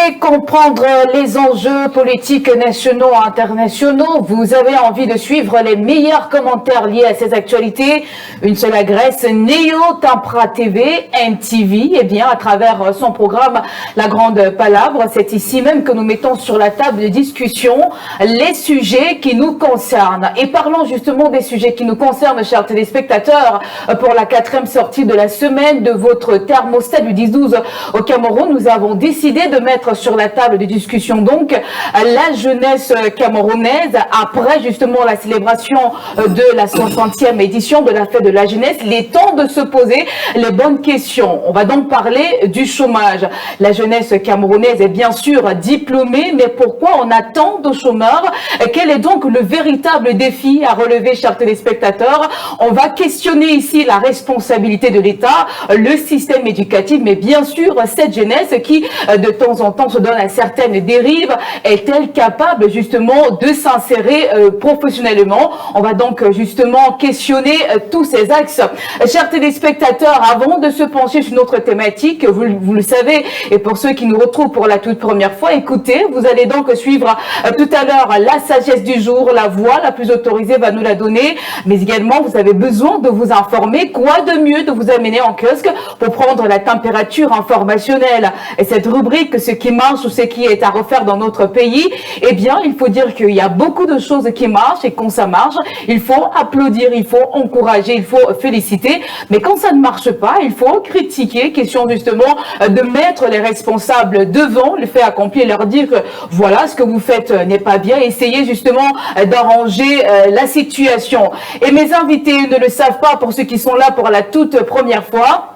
souhaitez comprendre les enjeux politiques nationaux et internationaux, vous avez envie de suivre les meilleurs commentaires liés à ces actualités, une seule adresse, Neo Tampra TV, NTV, et bien à travers son programme La Grande Palabre, c'est ici même que nous mettons sur la table de discussion les sujets qui nous concernent. Et parlons justement des sujets qui nous concernent, chers téléspectateurs, pour la 4e sortie de la semaine de votre thermostat du 10-12 au Cameroun, nous avons décidé de mettre sur la table de discussion donc la jeunesse camerounaise après justement la célébration de la 60e édition de la fête de la jeunesse. Il est temps de se poser les bonnes questions. On va donc parler du chômage. La jeunesse camerounaise est bien sûr diplômée, mais pourquoi on a tant de chômeurs? Quel est donc le véritable défi à relever, chers téléspectateurs? On va questionner ici la responsabilité de l'État, le système éducatif, mais bien sûr cette jeunesse qui de temps en temps se donne à certaines dérives, est-elle capable justement de s'insérer professionnellement? On va donc justement questionner tous ces axes. Chers téléspectateurs, avant de se pencher sur notre thématique, vous le savez, et pour ceux qui nous retrouvent pour la toute première fois, écoutez, vous allez donc suivre tout à l'heure la sagesse du jour, la voix la plus autorisée va nous la donner, mais également vous avez besoin de vous informer. Quoi de mieux de vous amener en kiosque pour prendre la température informationnelle? Et cette rubrique, ce qui marche ou ce qui est à refaire dans notre pays, eh bien, il faut dire qu'il y a beaucoup de choses qui marchent, et quand ça marche, il faut applaudir, il faut encourager, il faut féliciter. Mais quand ça ne marche pas, il faut critiquer. Question justement de mettre les responsables devant le fait accompli et leur dire que voilà, ce que vous faites n'est pas bien. Essayez justement d'arranger la situation. Et mes invités ne le savent pas, pour ceux qui sont là pour la toute première fois.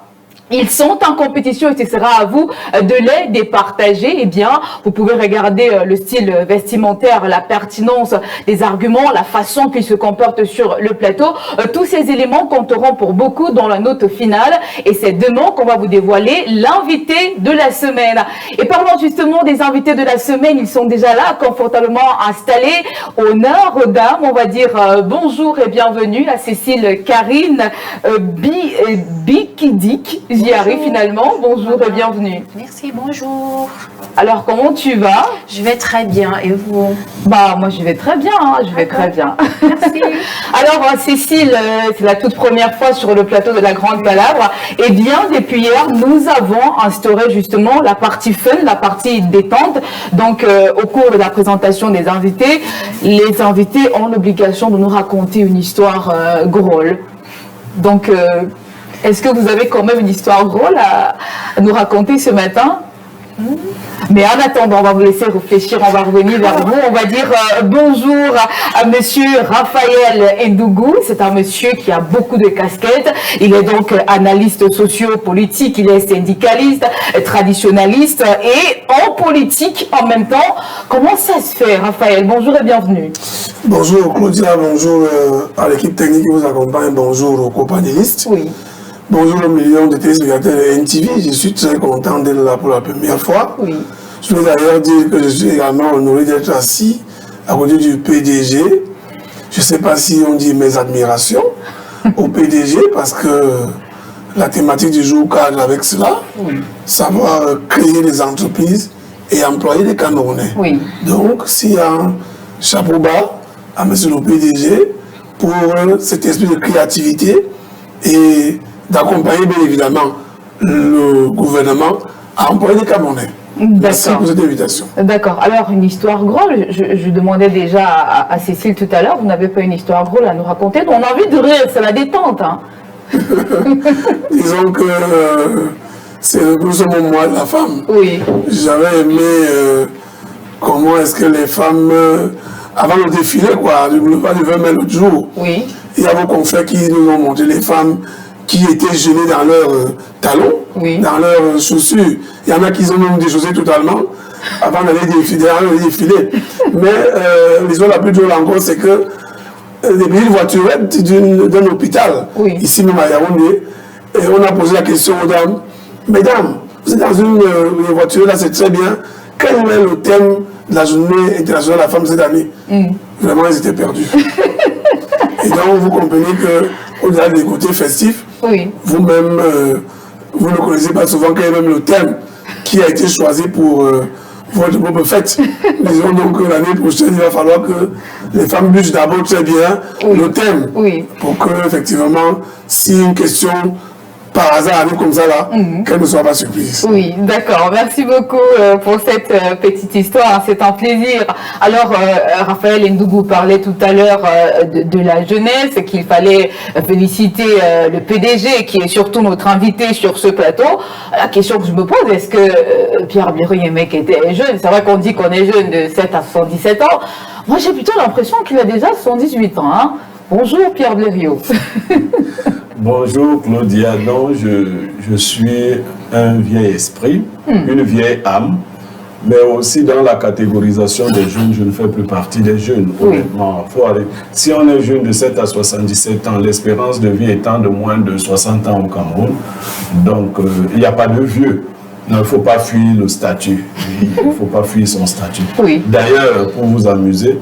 Ils sont en compétition et ce sera à vous de les départager. Eh bien, vous pouvez regarder le style vestimentaire, la pertinence des arguments, la façon qu'ils se comportent sur le plateau. Tous ces éléments compteront pour beaucoup dans la note finale. Et c'est demain qu'on va vous dévoiler l'invité de la semaine. Et parlons justement des invités de la semaine. Ils sont déjà là, confortablement installés. Honneur aux dames, on va dire bonjour et bienvenue à Cécile Karine Bikidik. J'y arrive finalement. Bonjour et bienvenue. Merci, bonjour. Alors, comment tu vas? Je vais très bien. Et vous? Bah, moi, je vais très bien. Je vais très bien. Merci. Alors, Cécile, c'est la toute première fois sur le plateau de la Grande Palabre. Eh bien, depuis hier, nous avons instauré justement la partie fun, la partie détente. Donc, au cours de la présentation des invités, les invités ont l'obligation de nous raconter une histoire drôle. Donc, est-ce que vous avez quand même une histoire drôle à nous raconter ce matin? Mais en attendant, on va vous laisser réfléchir, on va revenir vers vous. On va dire bonjour à monsieur Raphaël Ndougou. C'est un monsieur qui a beaucoup de casquettes. Il est donc analyste socio-politique, il est syndicaliste, traditionnaliste et en politique en même temps. Comment ça se fait, Raphaël? Bonjour et bienvenue. Bonjour Claudia, bonjour à l'équipe technique qui vous accompagne, bonjour aux copanélistes. Oui. Bonjour aux millions de téléspectateurs de NTV, je suis très content d'être là pour la première fois. Oui. Je veux d'ailleurs dire que je suis également honoré d'être assis à côté du PDG. Je ne sais pas si on dit mes admirations au PDG parce que la thématique du jour cadre avec cela, savoir créer des entreprises et employer des Camerounais. Oui. Donc, s'il y a un chapeau bas à M. le PDG pour cet esprit de créativité et d'accompagner bien évidemment le gouvernement à employer des Camerounais. Merci pour cette invitation. D'accord. Alors, une histoire drôle, je demandais déjà à Cécile tout à l'heure, vous n'avez pas une histoire drôle à nous raconter? On a envie de rire, c'est la détente. Hein. Disons que c'est le plus au mois de la femme. Oui. J'avais aimé comment est-ce que les femmes, avant le défilé, quoi, le 20 mai l'autre jour, Oui. il y a vos confrères qui nous ont montré les femmes qui étaient gênées dans leurs talons, Oui. dans leurs chaussures. Il y en a qui ont même déchaussé totalement avant d'aller défiler. Mais l'histoire la plus drôle encore, c'est que des petites voiturettes d'un hôpital, ici même à Yaoundé, et on a posé la question aux dames, mesdames, vous êtes dans une voiture, là c'est très bien, quel est le thème de la journée internationale de la femme cette année? Vraiment, ils étaient perdus. Et donc, vous comprenez qu'au-delà des côtés festifs, vous-même, vous ne connaissez pas souvent quel est même le thème qui a été choisi pour votre propre fête. Disons donc que l'année prochaine, il va falloir que les femmes bûchent d'abord très bien le thème. Oui. Pour que, effectivement, si une question par hasard arrive comme ça là, qu'elle ne soit pas surprise. Oui, d'accord. Merci beaucoup pour cette petite histoire. C'est un plaisir. Alors, Raphaël Ndougou parlait tout à l'heure de la jeunesse, qu'il fallait féliciter le PDG, qui est surtout notre invité sur ce plateau. La question que je me pose, est-ce que Pierre Blériot-Yémec était jeune? C'est vrai qu'on dit qu'on est jeune de 7 à 77 ans. Moi, j'ai plutôt l'impression qu'il a déjà 78 ans. Hein. Bonjour Pierre Blériot. Bonjour Claudia, non, je suis un vieil esprit, une vieille âme, mais aussi dans la catégorisation des jeunes, je ne fais plus partie des jeunes, honnêtement. Si on est jeune de 7 à 77 ans, l'espérance de vie étant de moins de 60 ans au Cameroun, donc il n'y a pas de vieux. Non, il ne faut pas fuir le statut, il ne faut pas fuir son statut. Oui. D'ailleurs, pour vous amuser,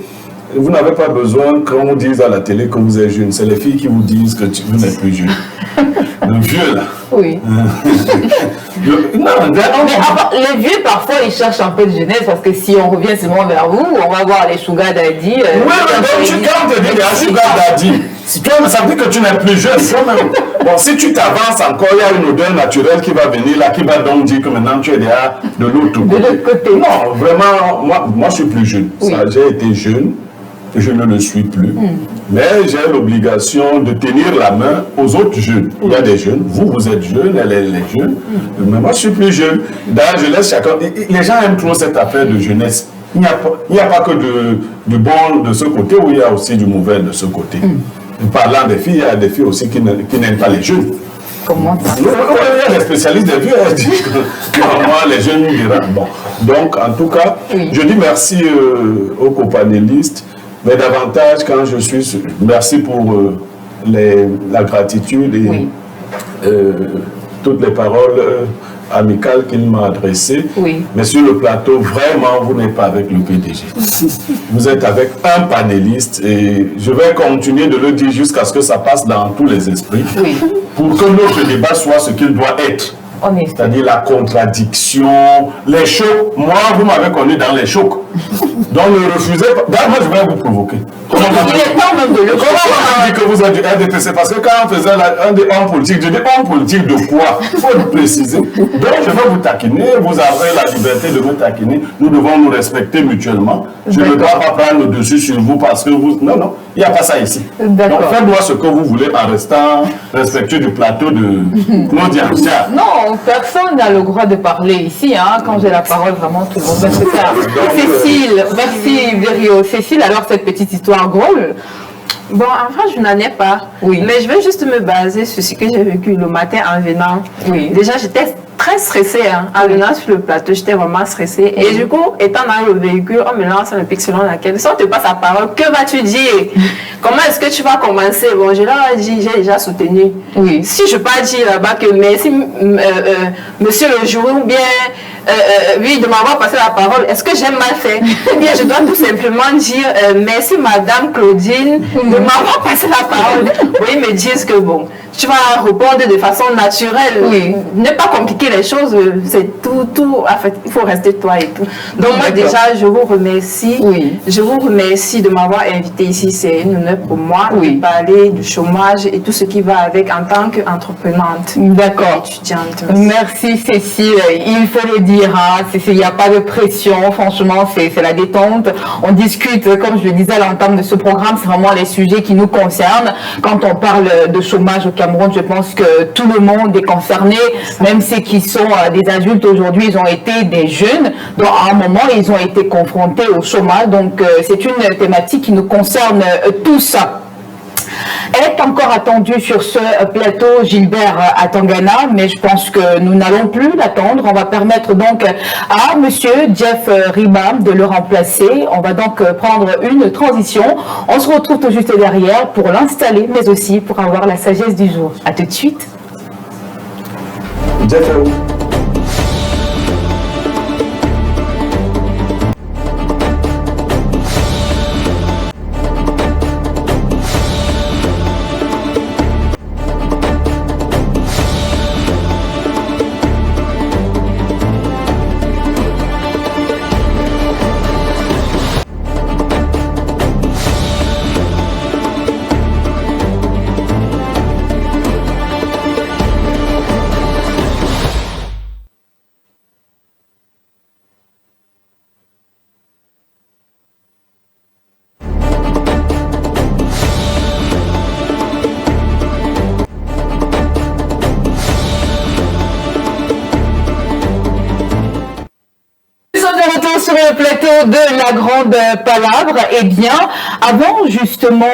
vous n'avez pas besoin qu'on dise à la télé que vous êtes jeune. C'est les filles qui vous disent que vous n'êtes plus jeune. Le vieux, là. Oui. Non, mais les vieux, parfois, ils cherchent un peu de jeunesse parce que si on revient seulement vers vous, on va voir les sugar daddy. Oui, mais donc, quand on te dit les sugar daddy, toi, ça veut dire que tu n'es plus jeune. Bon, si tu t'avances encore, il y a une odeur naturelle qui va venir là, qui va donc dire que maintenant tu es déjà de l'autre côté. De l'autre côté. Non, vraiment, moi je suis plus jeune. Oui. J'ai été jeune. Je ne le suis plus, mais j'ai l'obligation de tenir la main aux autres jeunes. Il y a des jeunes, vous êtes jeunes, elle est jeune, mais moi je suis plus jeune. D'ailleurs, je laisse chacun. Les gens aiment trop cette affaire de jeunesse. Il n'y a pas que de bon de ce côté, ou il y a aussi du mauvais de ce côté. Parlant des filles, il y a des filles aussi qui n'aiment pas les jeunes. Comment ça? Il y a des spécialistes des vieux, elles disent que moi, les jeunes nous diront. Bon. Donc, en tout cas, je dis merci aux copanélistes. Mais davantage quand je suis... Merci pour la gratitude et toutes les paroles amicales qu'il m'a adressées. Oui. Mais sur le plateau, vraiment, vous n'êtes pas avec le PDG. Vous êtes avec un panéliste et je vais continuer de le dire jusqu'à ce que ça passe dans tous les esprits pour que notre débat soit ce qu'il doit être. C'est-à-dire la contradiction, les chocs. Moi, vous m'avez connu dans les chocs. Donc ne refusez pas. D'ailleurs, moi, je vais vous provoquer. Il est temps même de le Comment on dit que vous êtes du RDPC? Parce que quand on faisait un des hommes politiques, je dis homme politique de quoi? Il faut le préciser. Donc je vais vous taquiner, vous avez la liberté de me taquiner. Nous devons nous respecter mutuellement. Je ne dois pas prendre le dessus sur vous parce que vous... Non, il n'y a pas ça ici. Donc faites-moi ce que vous voulez en restant respectueux du plateau de Claudia. Non, personne n'a le droit de parler ici. Hein. Quand j'ai la parole, vraiment, tout le monde va se faire. Cécile, merci Blériot. Cécile, alors cette petite histoire drôle. Bon, enfin, je n'en ai pas. Mais je vais juste me baser sur ce que j'ai vécu le matin en venant. Déjà, j'étais très stressée. Hein. En venant sur le plateau, j'étais vraiment stressée. Et du coup, étant dans le véhicule, on me lance un pic selon laquelle, si on te passe la parole, que vas-tu dire? Comment est-ce que tu vas commencer? Bon, je leur ai dit, j'ai déjà soutenu. Si je ne peux pas dire là-bas que merci, monsieur le jury, ou bien de m'avoir passé la parole, est-ce que j'ai mal fait? Ou bien je dois tout simplement dire merci madame Claudine de m'avoir passé la parole. Oui, ils me disent que bon, tu vas répondre de façon naturelle. Ne pas compliquer les choses, c'est tout. En fait, il faut rester toi et tout. Donc moi déjà, je vous remercie. Je vous remercie de m'avoir invité ici. C'est une honneur pour moi de parler du chômage et tout ce qui va avec en tant qu'entreprenante. D'accord. Étudiante. Merci Cécile. Il faut le dire, hein, il n'y a pas de pression. Franchement, c'est la détente. On discute, comme je le disais à l'entame de ce programme, c'est vraiment les sujets qui nous concernent. Quand on parle de chômage au Cameroun, je pense que tout le monde est concerné, même ceux qui sont des adultes aujourd'hui, ils ont été des jeunes. Donc à un moment, ils ont été confrontés au chômage. Donc c'est une thématique qui nous concerne tous. Elle est encore attendue sur ce plateau, Gilbert Atangana, mais je pense que nous n'allons plus l'attendre. On va permettre donc à monsieur Jeff Ribam de le remplacer. On va donc prendre une transition. On se retrouve tout juste derrière pour l'installer, mais aussi pour avoir la sagesse du jour. À tout de suite. Jeff, de la grande palabre. Eh bien, avant justement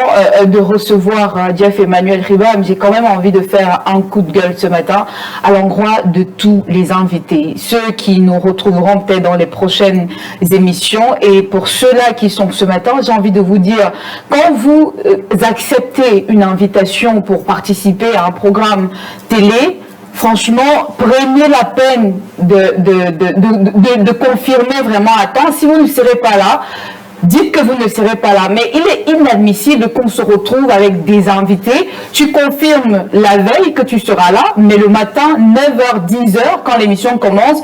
de recevoir Jeff Emmanuel Ribam, j'ai quand même envie de faire un coup de gueule ce matin à l'endroit de tous les invités, ceux qui nous retrouveront peut-être dans les prochaines émissions. Et pour ceux-là qui sont ce matin, j'ai envie de vous dire, quand vous acceptez une invitation pour participer à un programme télé, franchement, prenez la peine de confirmer vraiment à temps. Si vous ne serez pas là, dites que vous ne serez pas là. Mais il est inadmissible qu'on se retrouve avec des invités. Tu confirmes la veille que tu seras là, mais le matin, 9h, 10h, quand l'émission commence,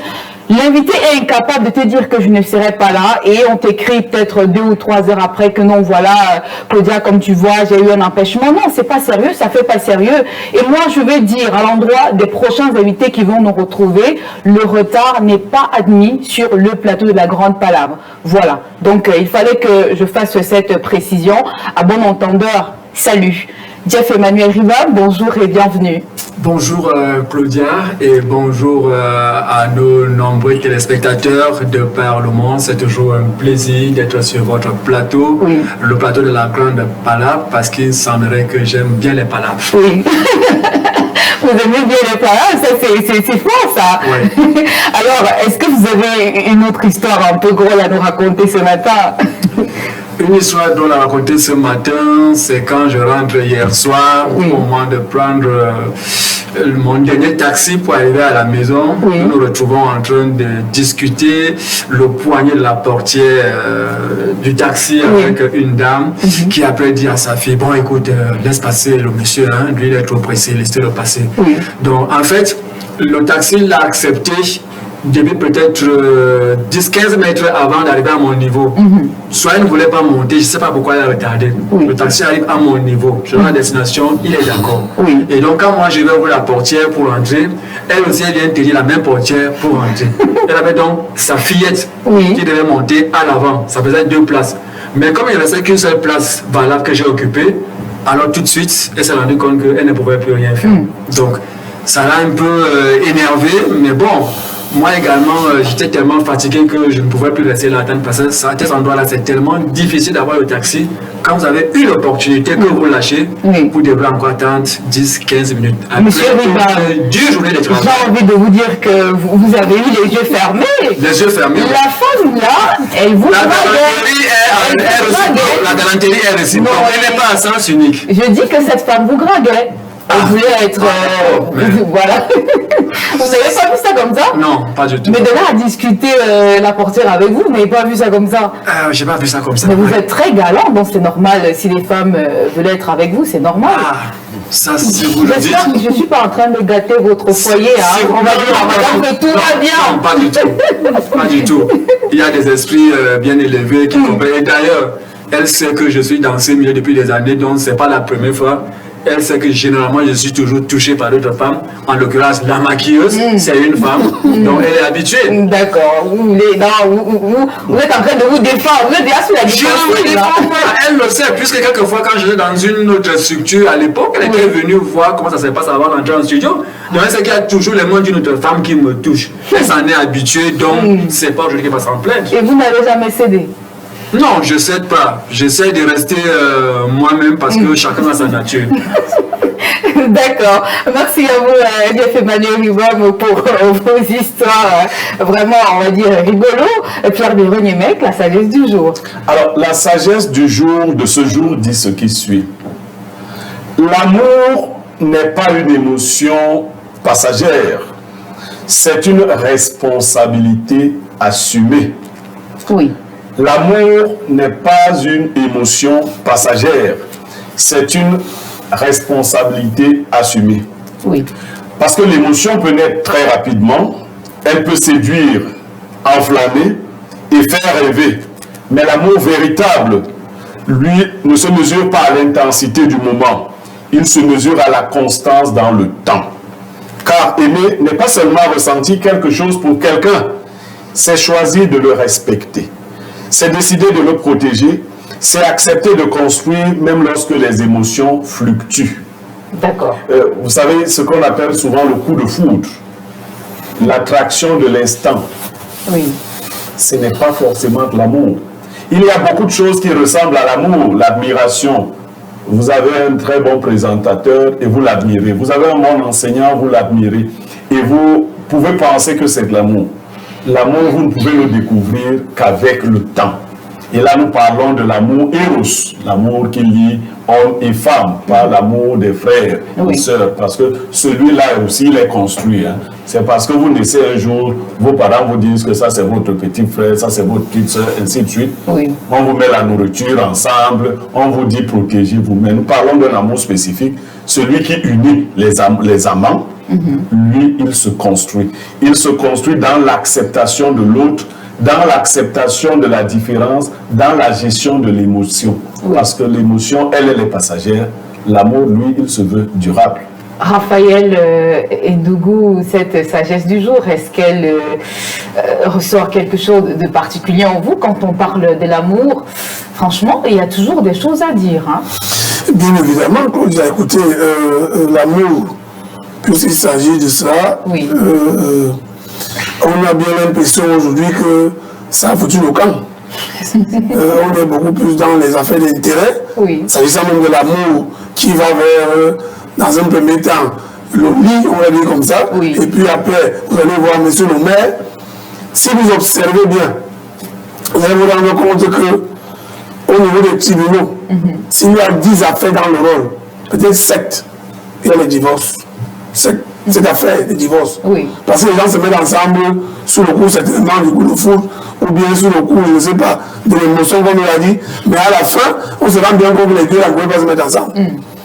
l'invité est incapable de te dire que je ne serai pas là et on t'écrit peut-être 2 ou 3 heures après que non, voilà, Claudia, comme tu vois, j'ai eu un empêchement. Non, c'est pas sérieux, ça fait pas sérieux. Et moi, je vais dire à l'endroit des prochains invités qui vont nous retrouver, le retard n'est pas admis sur le plateau de la grande palabre. Voilà. Donc, il fallait que je fasse cette précision. À bon entendeur, salut. Jeff Emmanuel Ribam, bonjour et bienvenue. Bonjour Claudia et bonjour à nos nombreux téléspectateurs de par le monde. C'est toujours un plaisir d'être sur votre plateau, oui. Le plateau de la grande palabre, parce qu'il semblerait que j'aime bien les palabres. Oui. Vous aimez bien les palabres, ça c'est fort ça. Oui. Alors, est-ce que vous avez une autre histoire un peu drôle à nous raconter ce matin? Une histoire dont on a raconté ce matin, c'est quand je rentre hier soir, oui. Au moment de prendre mon dernier taxi pour arriver à la maison. Oui. Nous nous retrouvons en train de discuter le poignet de la portière du taxi, oui. Avec une dame qui après dit à sa fille, bon écoute, laisse passer le monsieur, hein, lui il est trop pressé, laissez-le passer. Oui. Donc en fait, le taxi l'a accepté depuis peut-être 10-15 mètres avant d'arriver à mon niveau. Soit il ne voulait pas monter, je ne sais pas pourquoi il a retardé. Oui. Le taxi arrive à mon niveau, je vais à la destination, il est d'accord. Oui. Et donc quand moi je vais ouvrir la portière pour entrer, elle aussi elle vient tenir la même portière pour entrer. Elle avait donc sa fillette qui devait monter à l'avant, ça faisait 2 places. Mais comme il ne restait qu'une seule place valable que j'ai occupée, alors tout de suite, elle s'est rendue compte qu'elle ne pouvait plus rien faire. Donc ça l'a un peu énervé, mais bon. Moi également, j'étais tellement fatigué que je ne pouvais plus rester là attendre parce que à cet endroit-là, c'est tellement difficile d'avoir le taxi. Quand vous avez une opportunité que vous lâchez, vous devrez encore attendre 10-15 minutes. Après, Monsieur Ribam, 2 journées de travail. J'ai envie de vous dire que vous avez eu les yeux fermés. Les yeux fermés. La femme là, elle vous La galanterie est réciproque. Elle n'est pas à sens unique. Je dis que cette femme vous draguait. Elle voulait être... voilà. Vous n'avez pas vu ça comme ça? Non, pas du tout. Mais de là à discuter la portière avec vous, vous n'avez pas vu ça comme ça? J'ai pas vu ça comme ça. Mais vous êtes très galant, donc c'est normal. Si les femmes veulent être avec vous, c'est normal. Ça, c'est vous le dites. J'espère que je ne suis pas en train de gâter votre foyer. Hein. On va dire à madame que tout va bien. Non, pas du tout. Pas du tout. Il y a des esprits bien élevés qui comprennent. Et d'ailleurs, elle sait que je suis dans ce milieu depuis des années, donc c'est pas la première fois. Elle sait que généralement je suis toujours touché par d'autres femmes. En l'occurrence, la maquilleuse, c'est une femme. Donc elle est habituée. D'accord. Vous êtes en train de vous défendre. Vous êtes déjà sur la défense. Elle le sait, puisque quelquefois, quand j'étais dans une autre structure à l'époque, elle était venue voir comment ça se passe avant d'entrer en studio. Donc elle sait qu'il y a toujours les mots d'une autre femme qui me touche. Elle s'en est habituée, donc c'est pas aujourd'hui qu'elle va s'en plaindre. Et vous n'avez jamais cédé? Non, je ne cède pas. J'essaie de rester moi-même parce que chacun a sa nature. D'accord. Merci à vous, Jeff Emmanuel Ribam, pour vos histoires vraiment, on va dire, rigolo. Pierre Béron-Yémec, la sagesse du jour. Alors, la sagesse du jour, de ce jour, dit ce qui suit. L'amour n'est pas une émotion passagère. C'est une responsabilité assumée. Oui. L'amour n'est pas une émotion passagère, c'est une responsabilité assumée. Oui. Parce que l'émotion peut naître très rapidement, elle peut séduire, enflammer et faire rêver. Mais l'amour véritable, lui, ne se mesure pas à l'intensité du moment, il se mesure à la constance dans le temps. Car aimer n'est pas seulement ressentir quelque chose pour quelqu'un, c'est choisir de le respecter. C'est décider de le protéger, c'est accepter de construire même lorsque les émotions fluctuent. D'accord. Vous savez ce qu'on appelle souvent le coup de foudre, l'attraction de l'instant. Oui. ce n'est pas forcément de l'amour. Il y a beaucoup de choses qui ressemblent à l'amour, l'admiration. Vous avez un très bon présentateur et vous l'admirez. Vous avez un bon enseignant, vous l'admirez. Et vous pouvez penser que c'est de l'amour. L'amour, vous ne pouvez le découvrir qu'avec le temps. Et là, nous parlons de l'amour éros, l'amour qui lie homme et femme, pas l'amour des frères et sœurs, parce que celui-là aussi, il est construit. Hein. C'est parce que vous naissez un jour, vos parents vous disent que ça c'est votre petit frère, ça c'est votre petite sœur, ainsi de suite. Oui. On vous met la nourriture ensemble, on vous dit protégez-vous. Mais nous parlons d'un amour spécifique, celui qui unit les amants, lui, il se construit. Il se construit dans l'acceptation de l'autre, dans l'acceptation de la différence, dans la gestion de l'émotion. Oui. Parce que l'émotion, elle est passagère. L'amour, lui, il se veut durable. Raphaël Ndougou, cette sagesse du jour, est-ce qu'elle ressort quelque chose de particulier en vous quand on parle de l'amour? Franchement, il y a toujours des choses à dire. Hein? Bien évidemment, Claudia, écoutez, l'amour, puisqu'il s'agit de cela, oui. On a bien l'impression aujourd'hui que ça a foutu le camp. On est beaucoup plus dans les affaires d'intérêt. Oui. S'agissant même de l'amour qui va vers, dans un premier temps, le lit, on va dire comme ça. Oui. Et puis après, vous allez voir monsieur le maire. Si vous observez bien, vous allez vous rendre compte que au niveau des tribunaux, s'il y a 10 affaires dans le rôle, peut-être 7, il y a les divorces. Cette affaire de divorce. Oui. Parce que les gens se mettent ensemble sous le coup certainement du coup de foot ou bien sous le coup, je ne sais pas, de l'émotion comme on l'a dit. Mais à la fin, on se rend bien compte que les deux ne peuvent pas se mettre ensemble.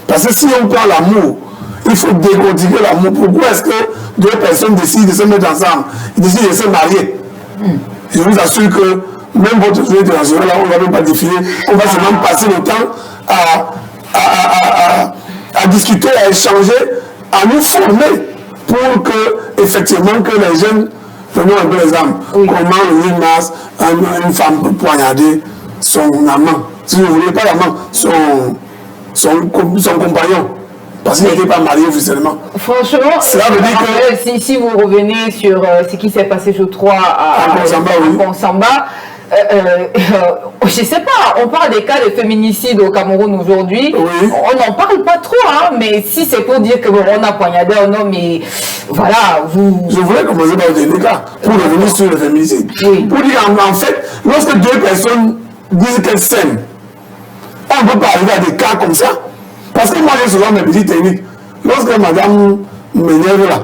Parce que si on prend l'amour, il faut décortiquer l'amour. Pourquoi est-ce que deux personnes décident de se mettre ensemble? Ils décident de se marier. Je vous assure que même votre journée internationale, là, on ne va même pas défiler. On va seulement passer le temps à discuter, à échanger, à nous former pour que, effectivement, que les jeunes, prenons un peu l'exemple, comment le 8 mars, une femme peut poignarder son amant, si vous ne voulez pas l'amant, son compagnon, parce qu'il n'était pas marié officiellement. Franchement, cela veut dire que si vous revenez sur ce qui s'est passé, je crois, à Ponsamba, je ne sais pas, on parle des cas de féminicide au Cameroun aujourd'hui, on n'en parle pas trop, hein, mais si c'est pour dire que bon, on a poignardé un homme et voilà, vous... Je voulais commencer par vous des cas, pour revenir sur le féminicide. Pour dire en fait, lorsque deux personnes disent qu'elles s'aiment, on ne peut pas arriver à des cas comme ça, parce que moi j'ai souvent mes petites techniques. Lorsque madame m'énerve là,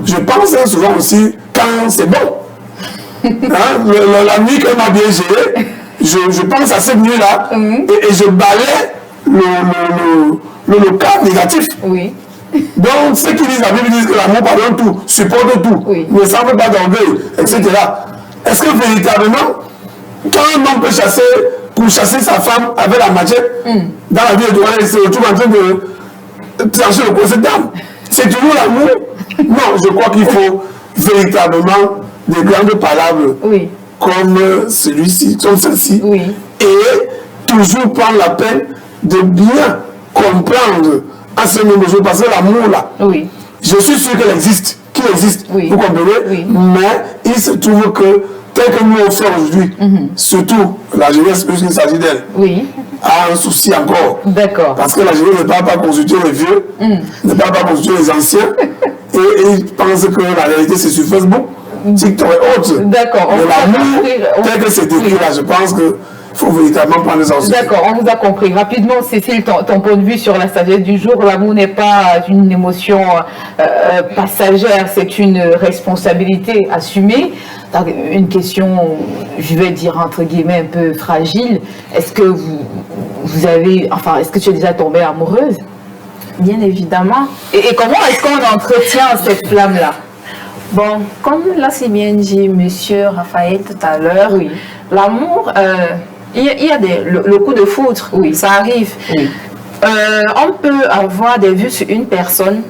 je pense souvent aussi quand c'est bon. La nuit qu'elle m'a bien gérée, je pense à cette nuit-là et je balaie le cas négatif. Oui. Donc, ceux qui disent la Bible disent que l'amour pardonne tout, supporte tout, ne semble pas d'orgueil, etc. Est-ce que véritablement, quand un homme peut chasser, pour chasser sa femme avec la machette, dans la vie de Douane, il se retrouve en train de trancher le cou de cette dame? C'est toujours l'amour? Non, je crois qu'il faut véritablement des grandes paroles comme celui-ci, comme celle-ci, et toujours prendre la peine de bien comprendre à ce moment là, parce que l'amour là, je suis sûr qu'il existe, vous comprenez, mais il se trouve que tel que nous on fait aujourd'hui, surtout la jeunesse, puisqu'il s'agit d'elle, a un souci encore. D'accord. Parce que la jeunesse ne peut pas consulter les vieux, ne peut pas consulter les anciens, et ils pensent que la réalité c'est sur Facebook. TikTok et autres. D'accord. Mais l'amour, tel que c'est décrit là, je pense qu'il faut véritablement prendre les enseignements. D'accord, on vous a compris. Rapidement, Cécile, ton point de vue sur la sagesse du jour. L'amour n'est pas une émotion passagère, c'est une responsabilité assumée. Une question, je vais dire entre guillemets, un peu fragile. Est-ce que vous avez, enfin, est-ce que tu es déjà tombée amoureuse? Bien évidemment. Et comment est-ce qu'on entretient cette flamme-là? Bon, comme l'a si bien dit monsieur Raphaël tout à l'heure, l'amour, il y a le coup de foudre, ça arrive. On peut avoir des vues sur une personne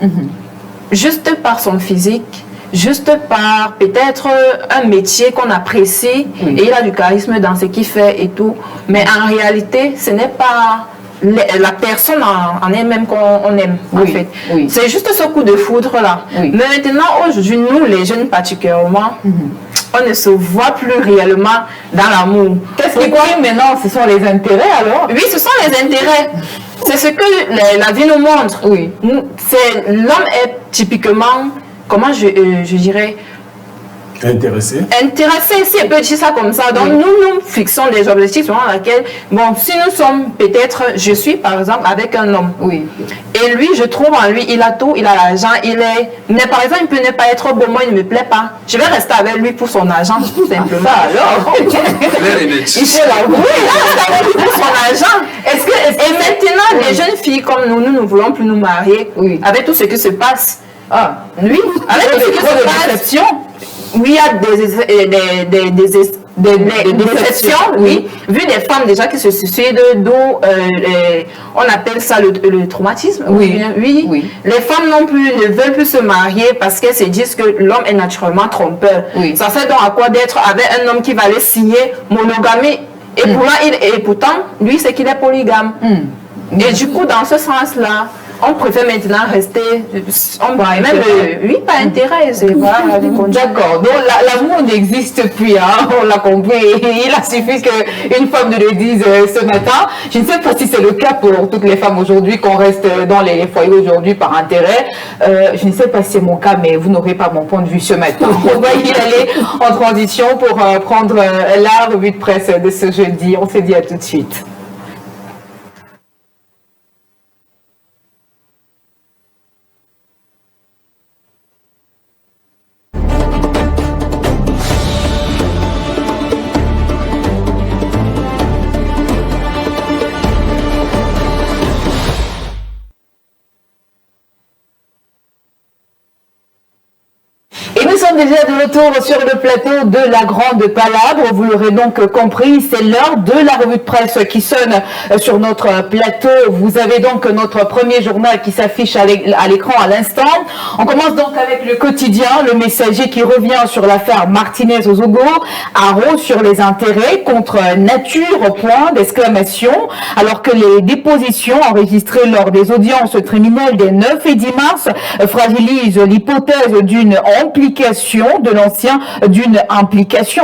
juste par son physique, juste par peut-être un métier qu'on apprécie et il a du charisme dans ce qu'il fait et tout. Mais en réalité, ce n'est pas la personne en elle-même qu'on aime, en fait. C'est juste ce coup de foudre-là. Mais maintenant, aujourd'hui, nous, les jeunes particulièrement, on ne se voit plus réellement dans l'amour. Qu'est-ce qui prime maintenant? Ce sont les intérêts alors? Oui, ce sont les intérêts. C'est ce que la vie nous montre. Oui. L'homme est typiquement, comment je dirais, Intéressé, si on peut dire ça comme ça. Donc, nous fixons des objectifs selon lesquels, bon, si nous sommes peut-être, je suis par exemple avec un homme. Oui. Et lui, je trouve en lui, il a tout, il a l'argent, mais par exemple, il peut ne pas être beau, moi, il ne me plaît pas. Je vais rester avec lui pour son argent, tout simplement. Alors, il fait la oui, il reste avec lui pour son argent. Et maintenant, les jeunes filles comme nous ne voulons plus nous marier avec tout ce qui se passe. Ah, oui, avec tout ce qui se passe. Oui, il y a des déceptions, oui. Vu des femmes déjà qui se suicident, d'où on appelle ça le traumatisme. Oui. Les femmes non plus ne veulent plus se marier parce qu'elles se disent que l'homme est naturellement trompeur. Oui. Ça sert donc à quoi d'être avec un homme qui va aller signer monogamie et pourtant, lui, c'est qu'il est polygame. Et du coup, dans ce sens-là, on préfère maintenant rester, pas intérêt, c'est voilà. D'accord, donc l'amour n'existe plus, hein, on l'a compris, il a suffi qu'une femme nous le dise ce matin. Je ne sais pas si c'est le cas pour toutes les femmes aujourd'hui, qu'on reste dans les foyers aujourd'hui par intérêt. Je ne sais pas si c'est mon cas, mais vous n'aurez pas mon point de vue ce matin. On va y aller en transition pour prendre la revue de presse de ce jeudi. On se dit à tout de suite. Nous sommes déjà de retour sur le plateau de la Grande Palabre. Vous l'aurez donc compris, c'est l'heure de la revue de presse qui sonne sur notre plateau. Vous avez donc notre premier journal qui s'affiche à l'écran à l'instant. On commence donc avec le quotidien, le Messager qui revient sur l'affaire Martinez-Ozogo, Haro sur les intérêts contre nature, point d'exclamation, alors que les dépositions enregistrées lors des audiences criminelles des 9 et 10 mars fragilisent l'hypothèse d'une implication,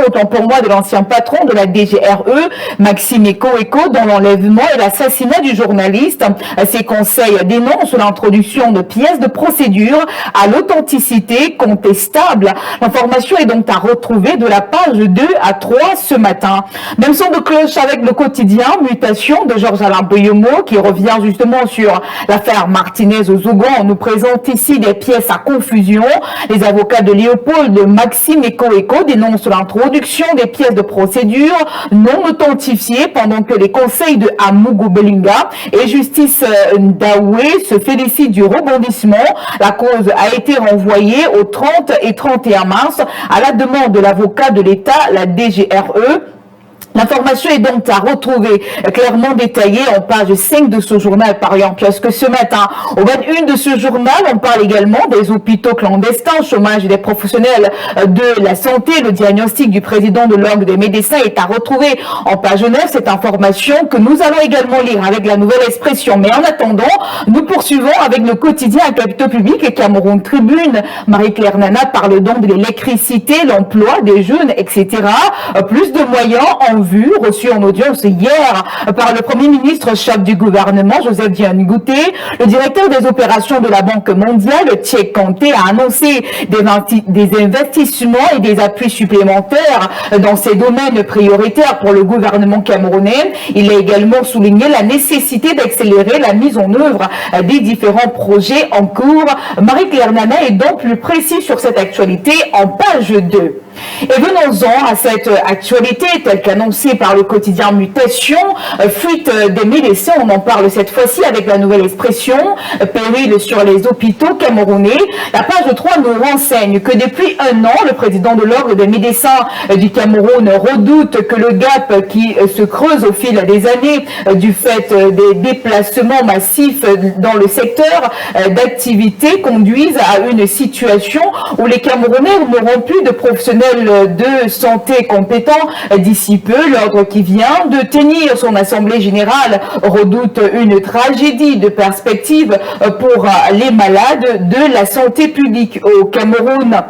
autant pour moi, de l'ancien patron de la DGRE, Maxime Eko, dans l'enlèvement et l'assassinat du journaliste. Ces conseils dénoncent l'introduction de pièces de procédure à l'authenticité contestable. L'information est donc à retrouver de la page 2 à 3 ce matin. Même son de cloche avec le quotidien, mutation de Georges-Alain Boyomo qui revient justement sur l'affaire Martinez-Ozogo. On nous présente ici des pièces à confusion. Les avocats de Léopold Maxime Eko dénonce l'introduction des pièces de procédure non authentifiées pendant que les conseils de Amougou Belinga et Justice Ndaoué se félicitent du rebondissement. La cause a été renvoyée au 30 et 31 mars à la demande de l'avocat de l'État, la DGRE. L'information est donc à retrouver clairement détaillée en page 5 de ce journal paru en kiosque ce matin. Au 21 de ce journal, on parle également des hôpitaux clandestins, chômage des professionnels de la santé. Le diagnostic du président de l'Ordre des médecins est à retrouver en page 9. Cette information que nous allons également lire avec la Nouvelle Expression. Mais en attendant, nous poursuivons avec le quotidien à capitaux publics et Cameroun Tribune. Marie-Claire Nana parle donc de l'électricité, l'emploi des jeunes, etc. Plus de moyens en vue, reçu en audience hier par le Premier ministre chef du gouvernement, Joseph Diane Gouté. Le directeur des opérations de la Banque mondiale, Tchèque Kanté, a annoncé des investissements et des appuis supplémentaires dans ces domaines prioritaires pour le gouvernement camerounais. Il a également souligné la nécessité d'accélérer la mise en œuvre des différents projets en cours. Marie-Claire Nana est donc plus précise sur cette actualité en page 2. Et venons-en à cette actualité telle qu'annoncée par le quotidien Mutation, fuite des médecins, on en parle cette fois-ci avec la Nouvelle Expression, péril sur les hôpitaux camerounais. La page 3 nous renseigne que depuis un an, le président de l'Ordre des médecins du Cameroun redoute que le gap qui se creuse au fil des années du fait des déplacements massifs dans le secteur d'activité conduise à une situation où les Camerounais n'auront plus de professionnels de santé compétents d'ici peu. L'ordre qui vient de tenir son assemblée générale redoute une tragédie de perspective pour les malades de la santé publique au Cameroun.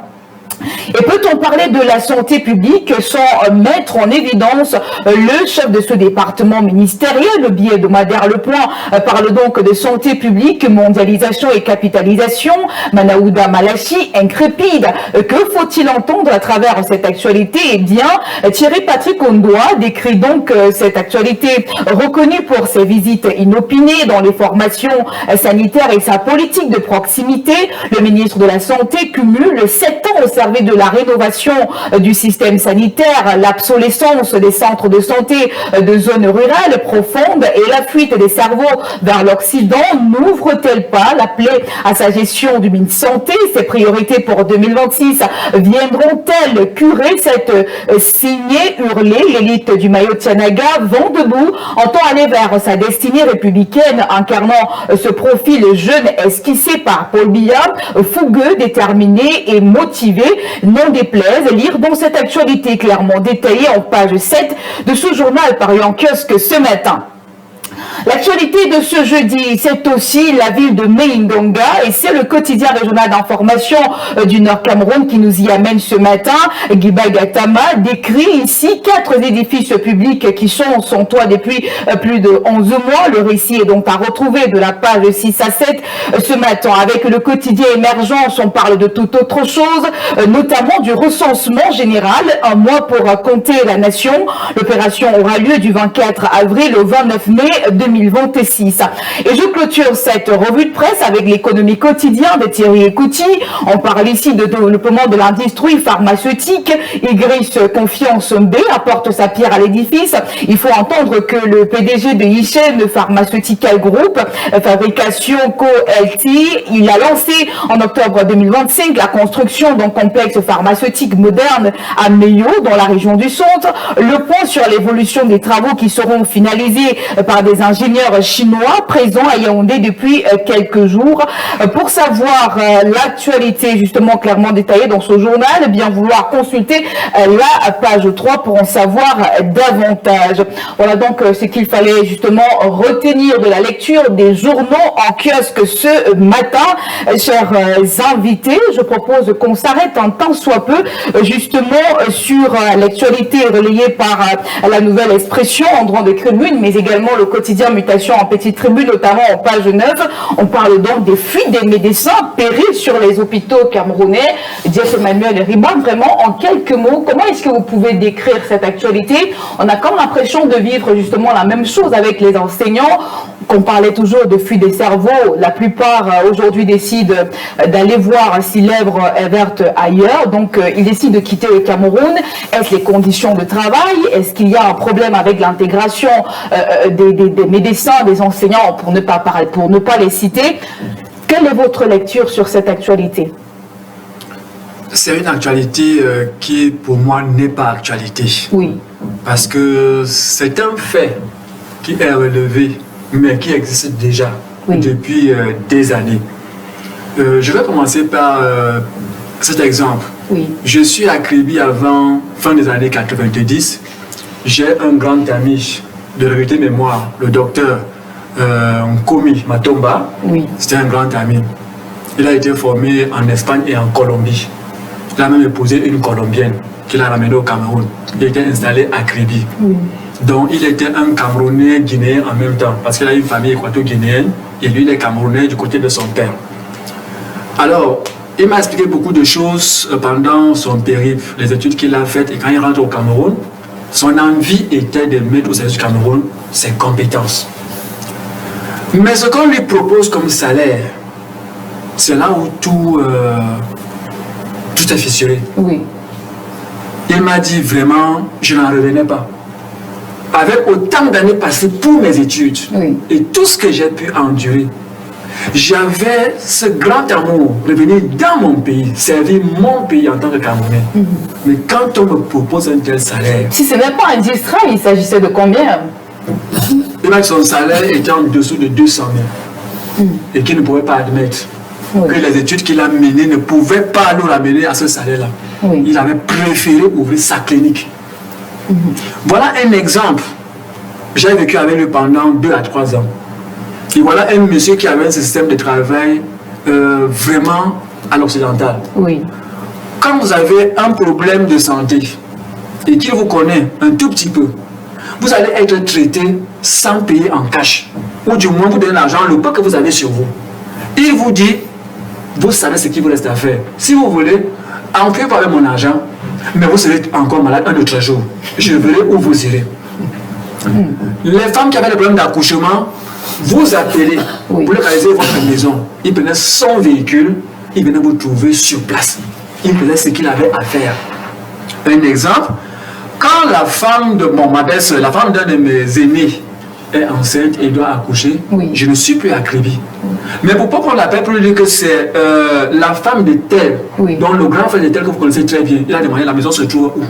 Et peut-on parler de la santé publique sans mettre en évidence le chef de ce département ministériel? Le billet hebdomadaire Le Point parle donc de santé publique, mondialisation et capitalisation. Manaouda Malachi incrépide. Que faut-il entendre à travers cette actualité? Eh bien, Thierry Patrick Ondoa décrit donc cette actualité reconnue pour ses visites inopinées dans les formations sanitaires et sa politique de proximité. Le ministre de la Santé cumule 7 ans au service de la rénovation du système sanitaire, l'obsolescence des centres de santé de zones rurales profondes et la fuite des cerveaux vers l'Occident n'ouvre-t-elle pas la plaie à sa gestion du ministère Santé? Ses priorités pour 2026 viendront-elles curer cette saignée hurlée? L'élite du Mayo-Tianaga, vent debout, entend aller vers sa destinée républicaine, incarnant ce profil jeune esquissé par Paul Biya, fougueux, déterminé et motivé, n'en déplaise. Lire dans cette actualité clairement détaillée en page 7 de ce journal paru en kiosque ce matin. L'actualité de ce jeudi, c'est aussi la ville de Meindonga et c'est le quotidien régional d'information du Nord Cameroun qui nous y amène ce matin. Guiba Gatama décrit ici 4 édifices publics qui sont sans toit depuis plus de 11 mois. Le récit est donc à retrouver de la page 6 à 7 ce matin. Avec le quotidien Émergence, on parle de toute autre chose, notamment du recensement général, un mois pour compter la nation. L'opération aura lieu du 24 avril au 29 mai 2026. Et je clôture cette revue de presse avec l'économie quotidienne de Thierry Ekouti. On parle ici de développement de l'industrie pharmaceutique. Igris Confiance B apporte sa pierre à l'édifice. Il faut entendre que le PDG de Ychen Pharmaceutical Group, fabrication Co-LT, il a lancé en octobre 2025 la construction d'un complexe pharmaceutique moderne à Meyo, dans la région du centre. Le point sur l'évolution des travaux qui seront finalisés par des ingénieurs chinois présents à Yaoundé depuis quelques jours. Pour savoir l'actualité justement clairement détaillée dans ce journal, bien vouloir consulter la page 3 pour en savoir davantage. Voilà donc ce qu'il fallait justement retenir de la lecture des journaux en kiosque ce matin. Chers invités, je propose qu'on s'arrête un tant soit peu justement sur l'actualité relayée par la Nouvelle Expression en droit de tribune, mais également le quotidien Mutation en petite tribune, notamment en page 9. On parle donc des fuites des médecins, périls sur les hôpitaux camerounais. Jeff Emmanuel Riban, vraiment en quelques mots, comment est-ce que vous pouvez décrire cette actualité? On a comme l'impression de vivre justement la même chose avec les enseignants, qu'on parlait toujours de fuite des cerveaux. La plupart aujourd'hui décident d'aller voir si l'Èbre est verte ailleurs, donc ils décident de quitter le Cameroun. Est-ce les conditions de travail? Est-ce qu'il y a un problème avec l'intégration des médecins, des enseignants, pour ne pas les citer? Quelle est votre lecture sur cette actualité? C'est une actualité qui, pour moi, n'est pas actualité. Oui. Parce que c'est un fait qui est relevé, mais qui existe déjà depuis des années. Je vais commencer par cet exemple. Oui. Je suis à Kribi avant fin des années 90. J'ai un grand ami de vérité mémoire, le docteur Nkomi Matomba. Oui. C'était un grand ami. Il a été formé en Espagne et en Colombie. Il a même épousé une Colombienne qu'il a ramenée au Cameroun. Il était installé à Kribi. Oui. Donc il était un Camerounais guinéen en même temps, parce qu'il a une famille équato-guinéenne et lui il est Camerounais du côté de son père. Alors, il m'a expliqué beaucoup de choses pendant son périple, les études qu'il a faites, et quand il rentre au Cameroun, son envie était de mettre au service du Cameroun ses compétences. Mais ce qu'on lui propose comme salaire, c'est là où tout est fissuré. Oui. Il m'a dit vraiment, je n'en revenais pas. Avec autant d'années passées pour mes études et tout ce que j'ai pu endurer, j'avais ce grand amour de venir dans mon pays, servir mon pays en tant que Camerounais. Mais quand on me propose un tel salaire... Si ce n'est pas indiscret, il s'agissait de combien? Il m'a dit que son salaire était en dessous de 200 000 et qu'il ne pouvait pas admettre que les études qu'il a menées ne pouvaient pas nous ramener à ce salaire-là. Il avait préféré ouvrir sa clinique. Voilà un exemple. J'ai vécu avec lui pendant 2 à 3 ans. Et voilà un monsieur qui avait un système de travail vraiment à l'occidental. Oui. quand vous avez un problème de santé et qu'il vous connaît un tout petit peu, vous allez être traité sans payer en cash. Ou du moins, vous donnez l'argent, le peu que vous avez sur vous. Il vous dit, vous savez ce qu'il vous reste à faire. Si vous voulez, employez pas avec mon argent, mais vous serez encore malade un autre jour. Je verrai où vous irez. Les femmes qui avaient des problèmes d'accouchement, vous appelez, vous localisez votre maison. Il prenait son véhicule, il venait vous trouver sur place. Il faisait ce qu'il avait à faire. Un exemple, quand la femme de la femme d'un de mes aînés est enceinte et doit accoucher, je ne suis plus à Kribi. Mais pourquoi qu'on l'appelle pour lui dire que c'est la femme de tel, dont le grand frère de tel que vous connaissez très bien, il a demandé la maison se trouve où?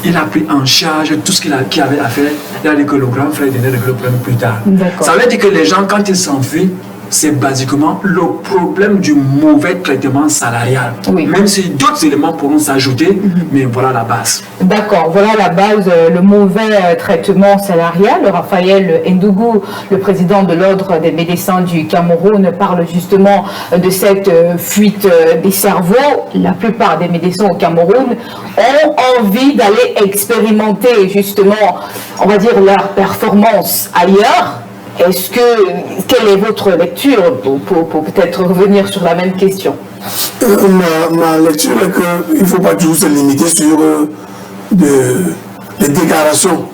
Il a pris en charge tout ce qu'il avait à faire. Il a dit que le grand frère venait de le prendre plus tard. Ça veut dire que les gens, quand ils s'enfuient, c'est basiquement le problème du mauvais traitement salarial. Même si d'autres éléments pourront s'ajouter, mais voilà la base. D'accord, voilà la base, le mauvais traitement salarial. Raphaël Ndougou, le président de l'Ordre des médecins du Cameroun, parle justement de cette fuite des cerveaux. La plupart des médecins au Cameroun ont envie d'aller expérimenter justement, on va dire, leur performance ailleurs. Quelle est votre lecture pour peut-être revenir sur la même question? Ma lecture est qu'il ne faut pas toujours se limiter sur les déclarations.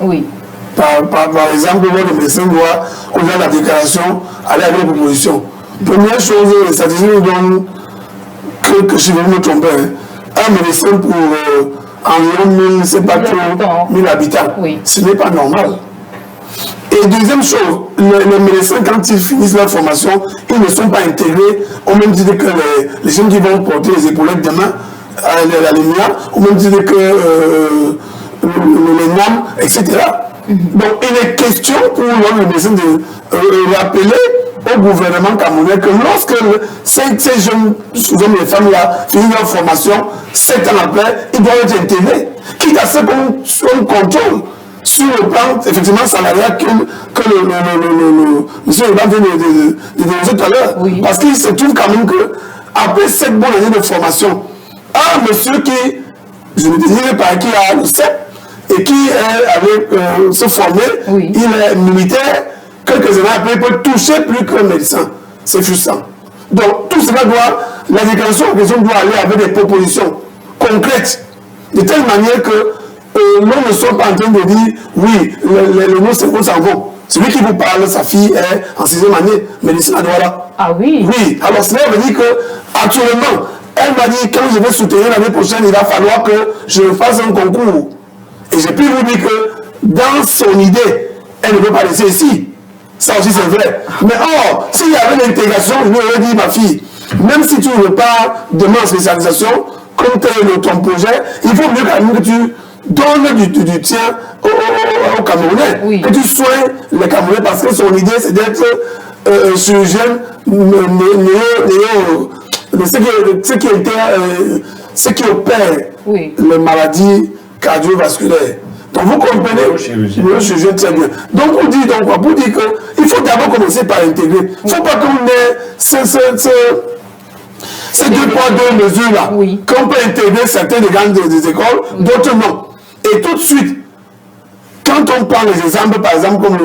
Par exemple, le médecin doit, au-delà de la déclaration, aller avec les propositions. Première chose, les statistiques nous donnent que si je ne me trompe pas, un médecin pour environ 1000 habitants. Ce n'est pas normal. Et deuxième chose, les médecins, quand ils finissent leur formation, ils ne sont pas intégrés au même titre que les jeunes qui vont porter les épaulettes demain à la lumière, au même titre que les NAM, etc. Donc il est question pour le médecin de rappeler au gouvernement camerounais que lorsque ces jeunes, souvent les femmes-là, finissent leur formation, 7 ans après, ils doivent être intégrés. Quitte à ce qu'on contrôle sur le plan, effectivement, salarial que le monsieur Leblanc vient de dénoncer tout à l'heure. Parce qu'il se trouve quand même qu'après 7 bonnes années de formation, un monsieur qui, je ne dirais pas, qui a le CEP et qui avait se formé, il est militaire, quelques années après, il peut toucher plus qu'un médecin. C'est frustrant. Donc, tout cela la déclaration en question doit aller avec des propositions concrètes, de telle manière que nous ne sommes pas en train de dire, oui, les mots s'en vont. Celui qui vous parle, sa fille est en 6e année, médecine à Douala. Ah oui? Oui, alors cela veut dire qu'actuellement, elle m'a dit, quand je vais soutenir l'année prochaine, il va falloir que je fasse un concours. Et j'ai pu vous dire que dans son idée, elle ne veut pas laisser ici. Ça aussi c'est vrai. Mais or, s'il y avait l'intégration, je lui aurais dit, ma fille, même si tu ne veux pas demander en spécialisation, comme tel est ton projet, il faut mieux quand même que tu donne du tien aux Camerounais, que tu soignes les Camerounais, parce que son idée c'est d'être chirurgien ce qui opère les maladies cardiovasculaires. Donc vous comprenez, le chirurgien très bien. Donc on dit donc quoi? Pour dire qu'il faut d'abord commencer par intégrer. Il ne faut pas qu'on ait ces 2 poids 2 mesures là, qu'on peut intégrer certaines des écoles, d'autres non. Et tout de suite, quand on prend les exemples, par exemple, comme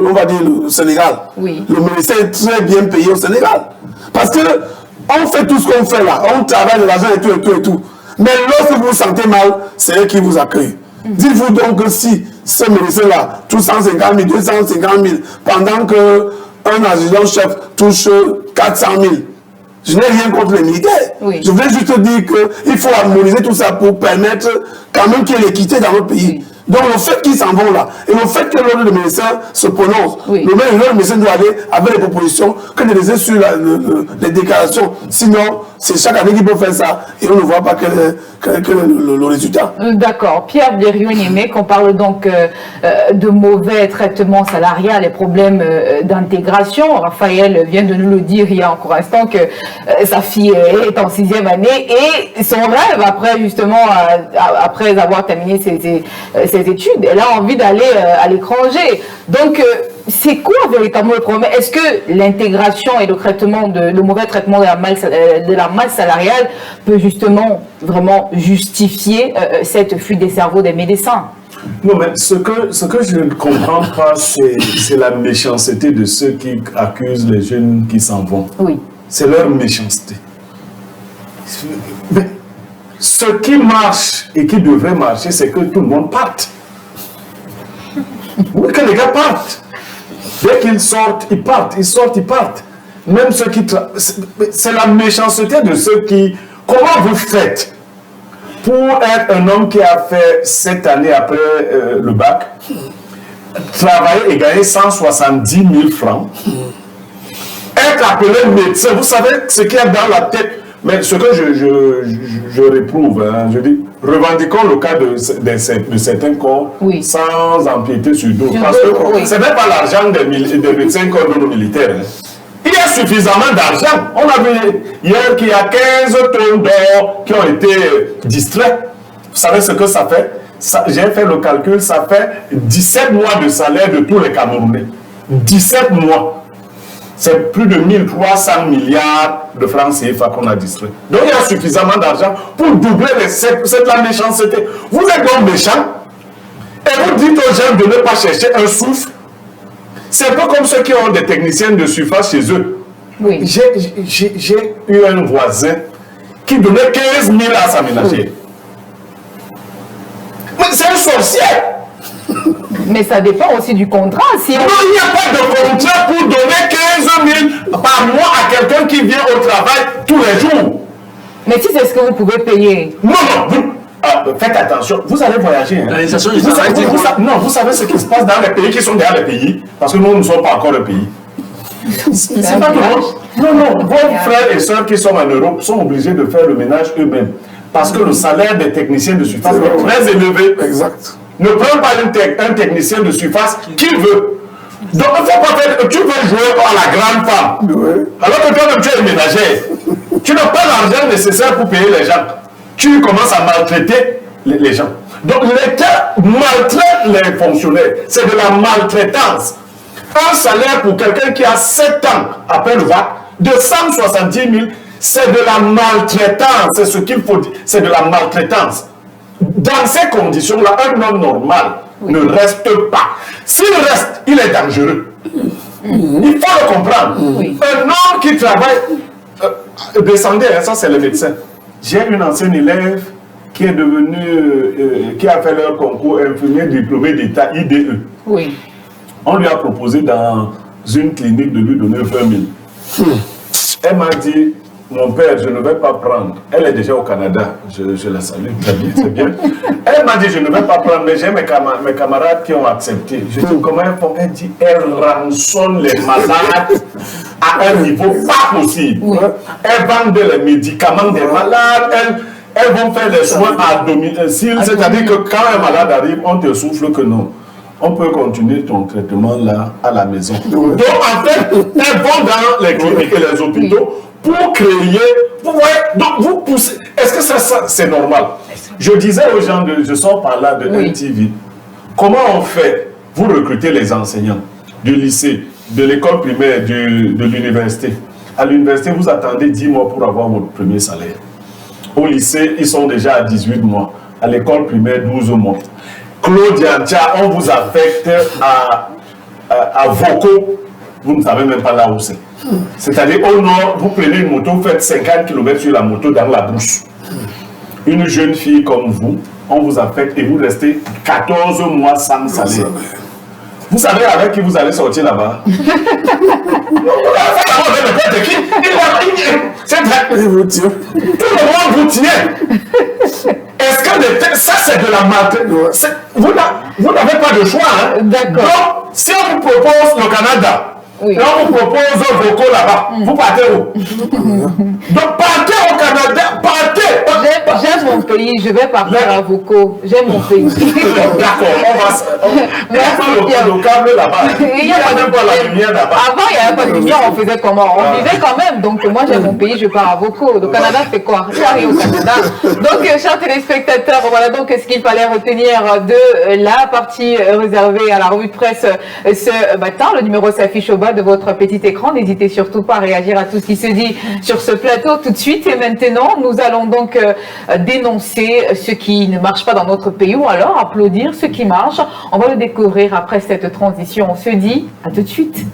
on va dire le Sénégal, le médecin est très bien payé au Sénégal. Parce qu'on fait tout ce qu'on fait là, on travaille de l'argent et tout. Mais lorsque vous vous sentez mal, c'est eux qui vous accueillent. Dites-vous donc que si ce médecin-là touche 150 000, 250 000, pendant qu'un adjudant-chef touche 400 000, je n'ai rien contre les militaires. Je voulais juste dire qu'il faut harmoniser tout ça pour permettre quand même qu'il y ait l'équité dans notre pays. Donc le fait qu'ils s'en vont là, et le fait que l'ordre de médecin se prononce, le médecin doit aller avec les propositions, que de laisser sur les déclarations. Sinon, c'est chaque année qu'il peut faire ça, et on ne voit pas quel est le résultat. D'accord. Pierre Blériot-Niémé, qu'on parle donc de mauvais traitement salarial et problèmes d'intégration. Raphaël vient de nous le dire il y a encore un instant que sa fille est en 6e année, et son rêve, après justement, après avoir terminé ses études, elle a envie d'aller à l'étranger. Donc, c'est quoi véritablement le problème? Est-ce que l'intégration et le mauvais traitement de la masse salariale peut justement vraiment justifier cette fuite des cerveaux des médecins? Non, mais ce que je ne comprends pas, c'est la méchanceté de ceux qui accusent les jeunes qui s'en vont. Oui. C'est leur méchanceté. Mais ce qui marche et qui devrait marcher, c'est que tout le monde parte. Oui, que les gars partent. Dès qu'ils sortent, ils partent. Ils sortent, ils partent. Même ceux qui... C'est la méchanceté de ceux qui... Comment vous faites pour être un homme qui a fait 7 années après le bac, travailler et gagner 170 000 francs, être appelé médecin, vous savez ce qu'il y a dans la tête. Mais ce que je réprouve, hein, je dis, revendiquons le cas de certains corps sans empiéter sur d'autres. Parce que ce n'est pas l'argent des médecins qu'on donne aux militaires. Hein. Il y a suffisamment d'argent. On a vu hier qu'il y a 15 tonnes d'or qui ont été distraits. Vous savez ce que ça fait? J'ai fait le calcul, ça fait 17 mois de salaire de tous les Camerounais. 17 mois. C'est plus de 1300 milliards de francs CFA qu'on a distrait. Donc il y a suffisamment d'argent pour doubler c'est la méchanceté. Vous êtes donc méchant et vous dites aux gens de ne pas chercher un souffle. C'est un peu comme ceux qui ont des techniciens de surface chez eux. Oui. J'ai eu un voisin qui donnait 15 000 à sa ménagère. Mais c'est un sorcier. Mais ça dépend aussi du contrat. Si non, il n'y a pas de contrat pour donner 15 000 par mois à quelqu'un qui vient au travail tous les jours. Mais si c'est ce que vous pouvez payer. Non, faites attention. Vous allez voyager. Hein. Vous savez ce qui se passe dans les pays qui sont derrière les pays. Parce que nous ne sommes pas encore le pays. C'est pas tout le monde. Non, vos frères et sœurs qui sont en Europe sont obligés de faire le ménage eux-mêmes. Parce que le salaire des techniciens de surface est très élevé. Exact. Ne prends pas un technicien de surface qui veut. Donc, il ne faut pas faire. Tu veux jouer à la grande femme. Oui. Alors que toi-même, tu es ménagère. Tu n'as pas l'argent nécessaire pour payer les gens. Tu commences à maltraiter les gens. Donc, l'État maltraite les fonctionnaires. C'est de la maltraitance. Un salaire pour quelqu'un qui a 7 ans après le bac de 170 000, c'est de la maltraitance. C'est ce qu'il faut dire. C'est de la maltraitance. Dans ces conditions-là, un homme normal ne reste pas. S'il reste, il est dangereux. Il faut le comprendre. Un homme qui travaille... descendez, ça c'est le médecin. J'ai une ancienne élève qui est devenue... qui a fait leur concours infirmier diplômé d'État IDE. Oui. On lui a proposé dans une clinique de lui donner 20 000. Elle m'a dit... Mon père, je ne vais pas prendre. Elle est déjà au Canada. Je la salue, très bien, c'est bien. Elle m'a dit, je ne vais pas prendre, mais j'ai mes camarades qui ont accepté. Je dis, comment elles font? Elle dit, elles rançonnent les malades à un niveau pas possible. Oui. Elles vendent les médicaments des malades. Elles vont faire les soins à domicile. C'est-à-dire que quand un malade arrive, on te souffle que non. On peut continuer ton traitement là, à la maison. Donc, en fait, elles vont dans les cliniques et les hôpitaux pour créer, vous voyez, donc vous poussez, est-ce que ça c'est normal? Je disais aux gens, je sors par là de NTV, comment on fait? Vous recrutez les enseignants du lycée, de l'école primaire, de l'université. À l'université, vous attendez 10 mois pour avoir votre premier salaire. Au lycée, ils sont déjà à 18 mois. À l'école primaire, 12 mois. Claudia, on vous affecte à Voko, vous ne savez même pas là où c'est. C'est-à-dire au nord, vous prenez une moto, vous faites 50 km sur la moto dans la brousse. Une jeune fille comme vous, on vous affecte et vous restez 14 mois sans salaire. Vous savez avec qui vous allez sortir là-bas? Vous allez faire d'abord avec n'importe qui. Il vous tient. Tout le monde vous tient. Est-ce que ça c'est de la maltraitance? Vous n'avez pas de choix. Hein? D'accord. Donc, si on vous propose le Canada, Oui. Et on vous propose vocaux là-bas. Vous partez où? Donc partez au Canada, partez. J'aime mon pays, je vais partir à vocaux. J'aime mon pays. D'accord, on va faire le câble là-bas. Il y a pas la lumière là-bas. Avant, il n'y avait pas de lumière, on faisait comment? On vivait quand même. Donc, moi, j'aime mon pays, je pars à vocaux. Le Canada fait quoi? J'arrive au Canada. Donc, chers téléspectateurs, voilà donc ce qu'il fallait retenir de la partie réservée à la revue de presse ce matin. Le numéro s'affiche au bas de votre petit écran. N'hésitez surtout pas à réagir à tout ce qui se dit sur ce plateau tout de suite. Et maintenant, nous allons donc dénoncer ce qui ne marche pas dans notre pays ou alors applaudir ce qui marche. On va le découvrir après cette transition. On se dit à tout de suite.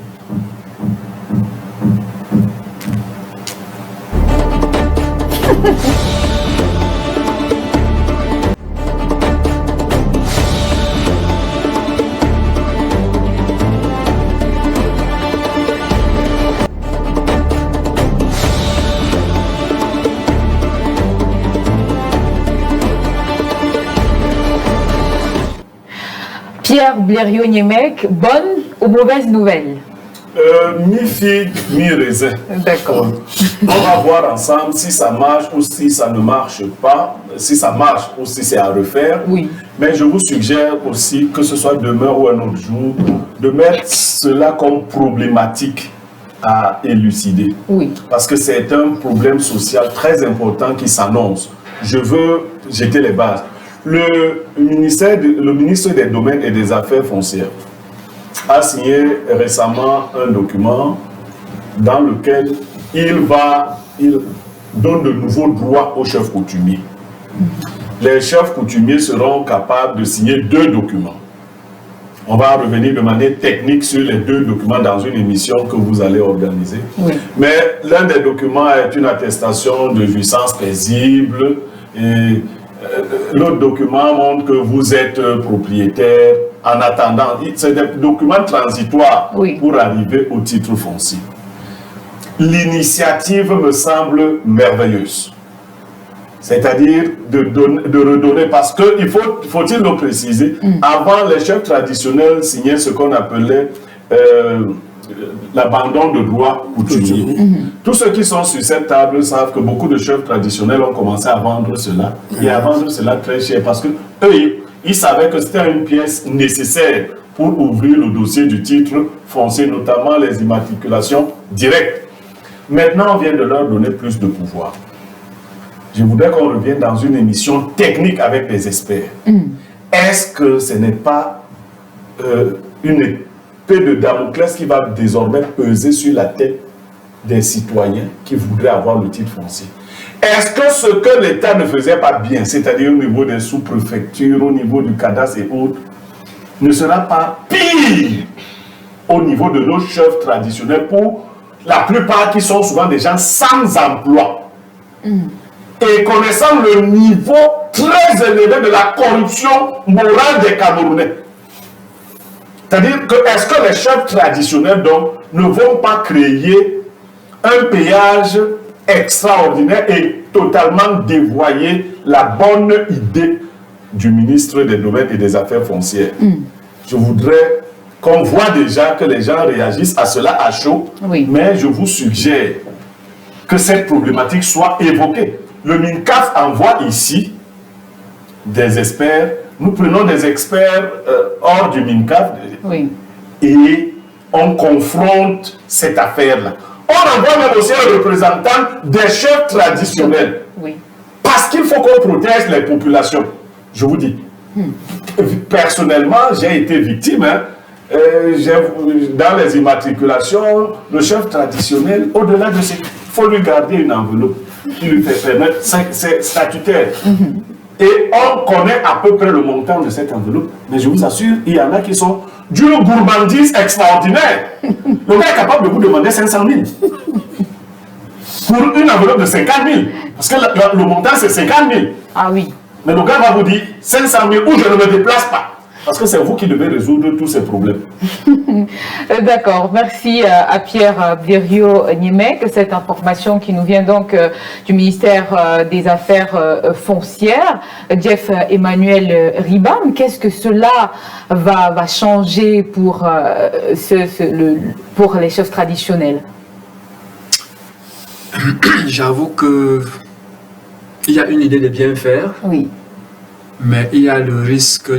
Pierre Blériot-Niemek, bonne ou mauvaise nouvelle? Mi-figue, mi-raisin. D'accord. On va voir ensemble si ça marche ou si ça ne marche pas, si ça marche ou si c'est à refaire. Oui. Mais je vous suggère aussi, que ce soit demain ou un autre jour, de mettre cela comme problématique à élucider. Oui. Parce que c'est un problème social très important qui s'annonce. Je veux jeter les bases. Le ministre des Domaines et des Affaires foncières a signé récemment un document dans lequel il donne de nouveaux droits aux chefs coutumiers. Les chefs coutumiers seront capables de signer 2 documents. On va revenir de manière technique sur les 2 documents dans une émission que vous allez organiser. Oui. Mais l'un des documents est une attestation de jouissance paisible et l'autre document montre que vous êtes propriétaire en attendant. C'est des documents transitoires pour arriver au titre foncier. L'initiative me semble merveilleuse. C'est-à-dire de redonner, parce qu'il faut-il le préciser, avant les chefs traditionnels signaient ce qu'on appelait l'abandon de droits coutumiers. Tous ceux qui sont sur cette table savent que beaucoup de chefs traditionnels ont commencé à vendre cela, et à vendre cela très cher, parce que eux, ils savaient que c'était une pièce nécessaire pour ouvrir le dossier du titre foncier, notamment les immatriculations directes. Maintenant, on vient de leur donner plus de pouvoir. Je voudrais qu'on revienne dans une émission technique avec des experts. Est-ce que ce n'est pas une épée de Damoclès qui va désormais peser sur la tête des citoyens qui voudraient avoir le titre foncier? Est-ce que ce que l'État ne faisait pas bien, c'est-à-dire au niveau des sous-préfectures, au niveau du cadastre et autres, ne sera pas pire au niveau de nos chefs traditionnels, pour la plupart qui sont souvent des gens sans emploi? Et connaissant le niveau très élevé de la corruption morale des Camerounais. C'est-à-dire que est-ce que les chefs traditionnels donc ne vont pas créer un péage extraordinaire et totalement dévoyer la bonne idée du ministre des Domaines et des Affaires foncières? Je voudrais qu'on voit déjà que les gens réagissent à cela à chaud, mais je vous suggère que cette problématique soit évoquée. Le MINCAF envoie ici des experts. Nous prenons des experts hors du MINCAF et on confronte cette affaire-là. On envoie même aussi un représentant des chefs traditionnels. Parce qu'il faut qu'on protège les populations. Je vous dis. Personnellement, j'ai été victime. Dans les immatriculations, le chef traditionnel, au-delà de ce qu'il faut lui garder une enveloppe qui lui fait permettre, c'est statutaire. Et on connaît à peu près le montant de cette enveloppe. Mais je vous assure, il y en a qui sont d'une gourmandise extraordinaire. Le gars est capable de vous demander 500 000 pour une enveloppe de 50 000. Parce que le montant, c'est 50 000. Ah oui. Mais le gars va vous dire 500 000 ou je ne me déplace pas. Parce que c'est vous qui devez résoudre tous ces problèmes. D'accord, merci à Pierre Blériot-Niemek. Cette information qui nous vient donc du ministère des Affaires foncières. Jeff Emmanuel Ribam, qu'est-ce que cela va changer pour les chefs traditionnels? J'avoue que il y a une idée de bien faire, oui, mais il y a le risque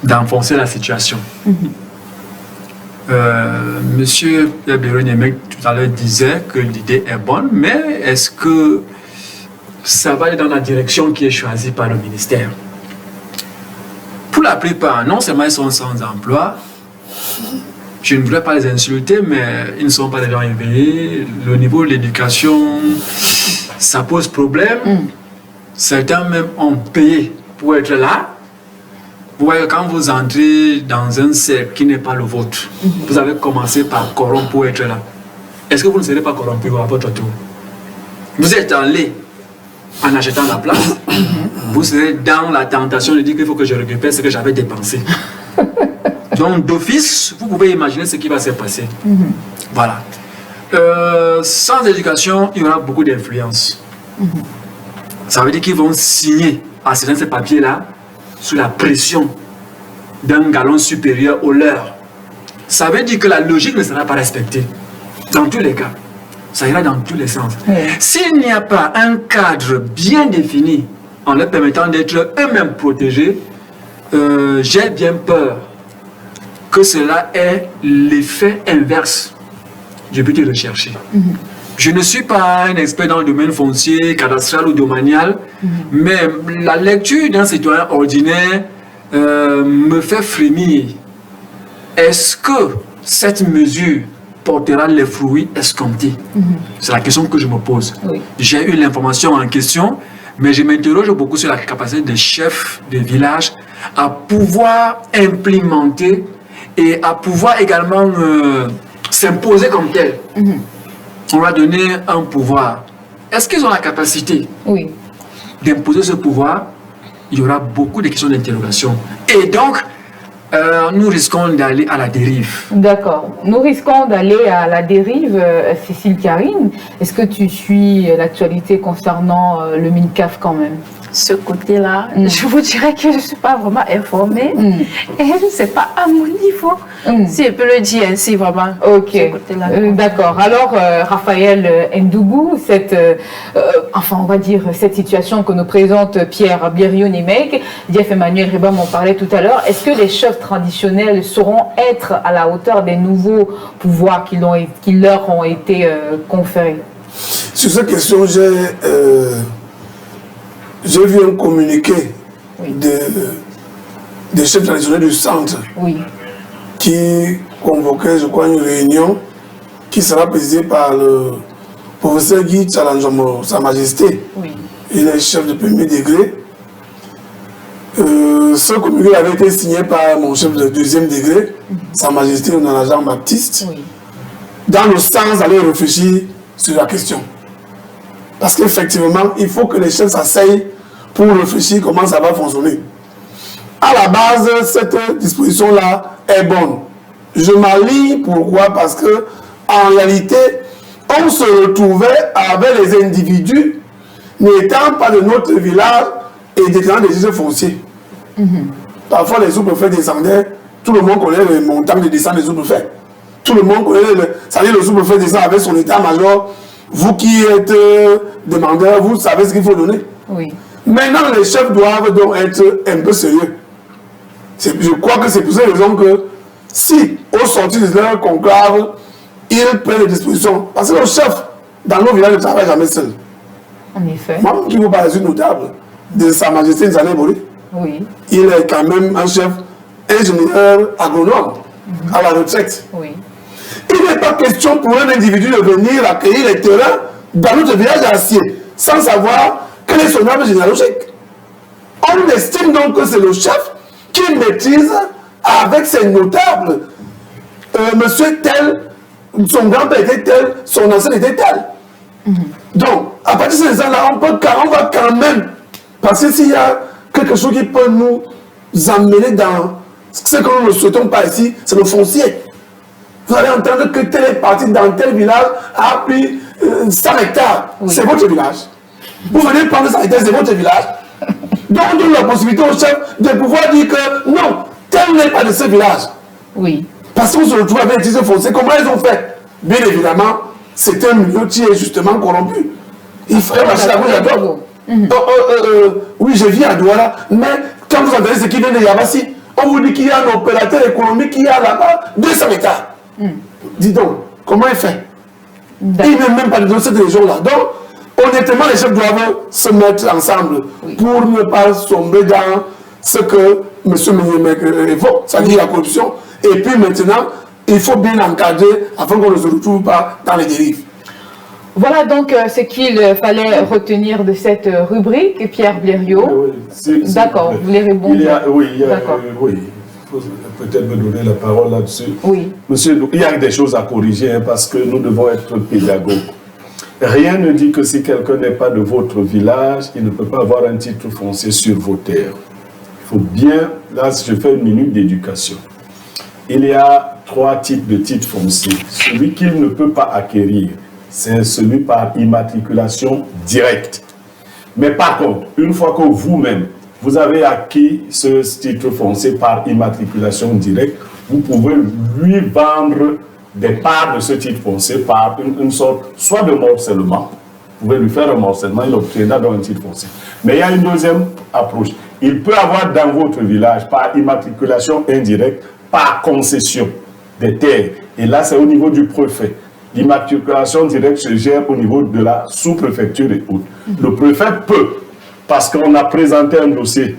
d'enfoncer la situation. Monsieur Pierre Blériot-Niemek tout à l'heure disait que l'idée est bonne, mais est-ce que ça va aller dans la direction qui est choisie par le ministère? Pour la plupart, non seulement ils sont sans emploi, je ne voudrais pas les insulter, mais ils ne sont pas des gens éveillés. Le niveau de l'éducation, ça pose problème. Certains même ont payé pour être là. Vous voyez, quand vous entrez dans un cercle qui n'est pas le vôtre, vous avez commencé par corrompre pour être là. Est-ce que vous ne serez pas corrompu à votre tour? Vous êtes allé en achetant la place, vous serez dans la tentation de dire qu'il faut que je récupère ce que j'avais dépensé. Donc, d'office, vous pouvez imaginer ce qui va se passer. Voilà. Sans éducation, il y aura beaucoup d'influence. Ça veut dire qu'ils vont signer à ces papiers-là sous la pression d'un galon supérieur au leur. Ça veut dire que la logique ne sera pas respectée. Dans tous les cas. Ça ira dans tous les sens. S'il n'y a pas un cadre bien défini en leur permettant d'être eux-mêmes protégés, j'ai bien peur que cela ait l'effet inverse du but recherché. Je ne suis pas un expert dans le domaine foncier, cadastral ou domanial, mais la lecture d'un citoyen ordinaire me fait frémir. Est-ce que cette mesure portera les fruits escomptés? C'est la question que je me pose. J'ai eu l'information en question, mais je m'interroge beaucoup sur la capacité des chefs de village à pouvoir implémenter et à pouvoir également s'imposer comme tel. On va donner un pouvoir. Est-ce qu'ils ont la capacité d'imposer ce pouvoir? Il y aura beaucoup de questions d'interrogation. Et donc, nous risquons d'aller à la dérive. D'accord. Nous risquons d'aller à la dérive. Cécile Karine, est-ce que tu suis l'actualité concernant le MINCAF quand même? Ce côté-là, je vous dirais que je ne suis pas vraiment informée et ce n'est pas à mon niveau, si je peux le dire ainsi vraiment. Ok, d'accord. Alors, Raphaël Ndougou, enfin on va dire cette situation que nous présente Pierre Blériot-Niemek, Jeff Emmanuel Ribam en parlait tout à l'heure, est-ce que les chefs traditionnels sauront être à la hauteur des nouveaux pouvoirs qui leur ont été conférés? Sur cette question, j'ai vu un communiqué des chefs traditionnels du centre qui convoquait, je crois, une réunion qui sera présidée par le professeur Guy Tchalanjomo, Sa Majesté. Il est chef de premier degré. Ce communiqué avait été signé par mon chef de deuxième degré, Sa Majesté Nana Jean-Baptiste, dans le sens d'aller réfléchir sur la question. Parce qu'effectivement, il faut que les chefs s'asseyent pour réfléchir comment ça va fonctionner. À la base, cette disposition-là est bonne. Je m'aligne, pourquoi? Parce que en réalité, on se retrouvait avec les individus n'étant pas de notre village et détenant des titres fonciers. Parfois, les sous-préfets descendaient, tout le monde connaît le montant de descente des sous-préfets. Tout le monde connaît, c'est-à-dire le sous-préfet descend avec son état-major. Vous qui êtes demandeur, vous savez ce qu'il faut donner. Maintenant, les chefs doivent donc être un peu sérieux. Je crois que c'est pour cette raison que si, au sortir de leur conclave, ils prennent des dispositions. Parce que le chef, dans nos villages, ne travaille jamais seul. En effet. Moi, qui vous parle d'une notable de Sa Majesté Nzane Bolé. Il est quand même un chef ingénieur agronome à la retraite. Il n'est pas question pour un individu de venir accueillir les terrains dans notre village acier sans savoir quel est son arbre généalogique. On estime donc que c'est le chef qui maîtrise avec ses notables. Monsieur tel, son grand-père était tel, son ancêtre était tel. Donc, à partir de ces gens-là, on va quand même, parce que s'il y a quelque chose qui peut nous emmener dans ce que nous ne souhaitons pas ici, c'est le foncier. Vous allez entendre que telle partie dans tel village a pris 100 hectares. Oui. C'est votre village. Vous venez prendre 100 hectares, c'est votre village. Donc on donne la possibilité au chef de pouvoir dire que non, tel n'est pas de ce village. Oui. Parce qu'on se retrouve avec des titres fonciers. Comment ils ont fait? Bien évidemment, c'est un milieu qui est justement corrompu. Il ferait marcher la gauche à droite. Oui, je vis à Douala, mais quand vous entendez ce qui vient de Yabassi, on vous dit qu'il y a un opérateur économique qui a là-bas 200 hectares. Dis donc, comment il fait? Il n'est même pas dans cette région-là. Donc, honnêtement, les chefs doivent se mettre ensemble pour ne pas tomber dans ce que M. Menyemek évoque, c'est-à-dire la corruption. Et puis maintenant, il faut bien encadrer afin qu'on ne se retrouve pas dans les dérives. Voilà donc ce qu'il fallait retenir de cette rubrique, Pierre Blériot. D'accord, vous voulez répondre? Oui, il faut peut-être me donner la parole là-dessus. Oui. Monsieur, il y a des choses à corriger parce que nous devons être pédagogues. Rien ne dit que si quelqu'un n'est pas de votre village, il ne peut pas avoir un titre foncier sur vos terres. Il faut bien, là je fais une minute d'éducation. Il y a 3 types de titres fonciers. Celui qu'il ne peut pas acquérir, c'est celui par immatriculation directe. Mais par contre, une fois que vous-même, vous avez acquis ce titre foncier par immatriculation directe, vous pouvez lui vendre des parts de ce titre foncier par une sorte, soit de morcellement, vous pouvez lui faire un morcellement, il obtiendra dans un titre foncier. Mais il y a une deuxième approche. Il peut avoir dans votre village, par immatriculation indirecte, par concession des terres. Et là, c'est au niveau du préfet. L'immatriculation directe se gère au niveau de la sous-préfecture et autres. Le préfet peut, parce qu'on a présenté un dossier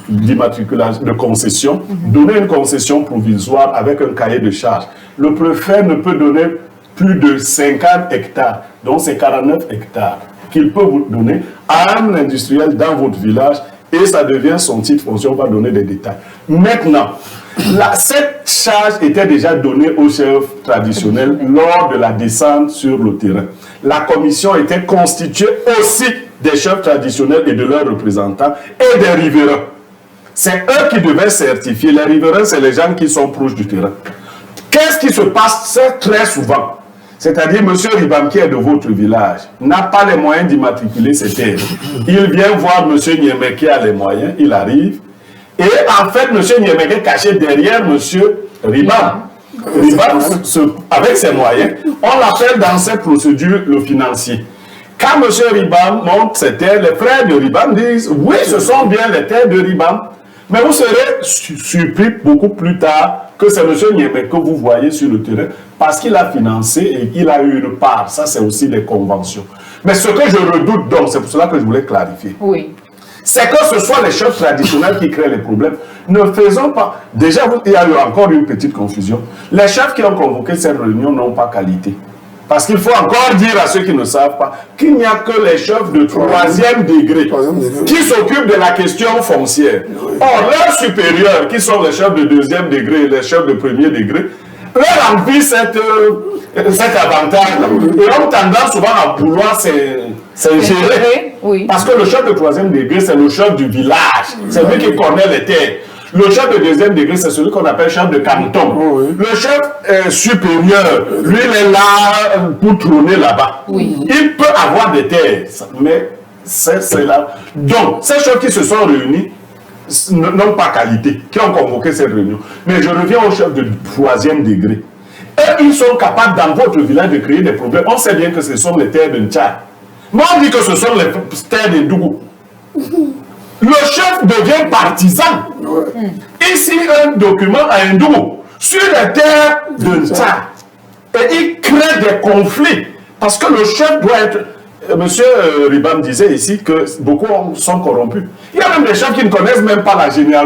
d'immatriculation, de concession, donner une concession provisoire avec un cahier de charge. Le préfet ne peut donner plus de 50 hectares, donc c'est 49 hectares qu'il peut vous donner à un industriel dans votre village et ça devient son titre foncier, on va donner des détails. Maintenant, cette charge était déjà donnée aux chefs traditionnels lors de la descente sur le terrain. La commission était constituée aussi des chefs traditionnels et de leurs représentants et des riverains. C'est eux qui devaient certifier. Les riverains, c'est les gens qui sont proches du terrain. Qu'est-ce qui se passe très souvent? C'est-à-dire, M. Ribam, qui est de votre village, n'a pas les moyens d'immatriculer ses terres. Il vient voir M. Nyemeke qui a les moyens, il arrive. Et en fait, M. Nyemeke est caché derrière M. Ribam. Ribam, avec ses moyens, on l'appelle dans cette procédure le financier. Quand M. Ribam monte ses terres, les frères de Ribam disent « Oui, ce sont bien les terres de Ribam. » Mais vous serez surpris beaucoup plus tard que c'est M. Nyemeke que vous voyez sur le terrain parce qu'il a financé et il a eu une part. Ça, c'est aussi des conventions. Mais ce que je redoute donc, c'est pour cela que je voulais clarifier. Oui. C'est que ce soit les chefs traditionnels qui créent les problèmes. Ne faisons pas... Déjà, il y a eu encore une petite confusion. Les chefs qui ont convoqué cette réunion n'ont pas qualité. Parce qu'il faut encore dire à ceux qui ne savent pas qu'il n'y a que les chefs de 3e degré qui s'occupent de la question foncière. Or, leurs supérieurs, qui sont les chefs de 2e degré et les chefs de 1er degré, leur envie cet avantage-là. Et ont tendance souvent à vouloir s'ingérer. Oui. Parce que le chef de 3e degré, c'est le chef du village. C'est lui qui connaît les terres. Le chef de 2e degré, c'est celui qu'on appelle chef de canton. Oui. Le chef supérieur, lui, il est là pour trôner là-bas. Oui. Il peut avoir des terres, mais c'est là. Donc, ces chefs qui se sont réunis n'ont pas qualité, qui ont convoqué cette réunion. Mais je reviens au chef de 3e degré. Et ils sont capables, dans votre village, de créer des problèmes. On sait bien que ce sont les terres de Tchad. Mais on dit que ce sont les terres de Dougou. Le chef devient partisan. Ici, un document à un Dougou sur les terres de Tchad. Et il crée des conflits. Parce que le chef doit être... Monsieur Ribam disait ici que beaucoup sont corrompus. Il y a même des chefs qui ne connaissent même pas les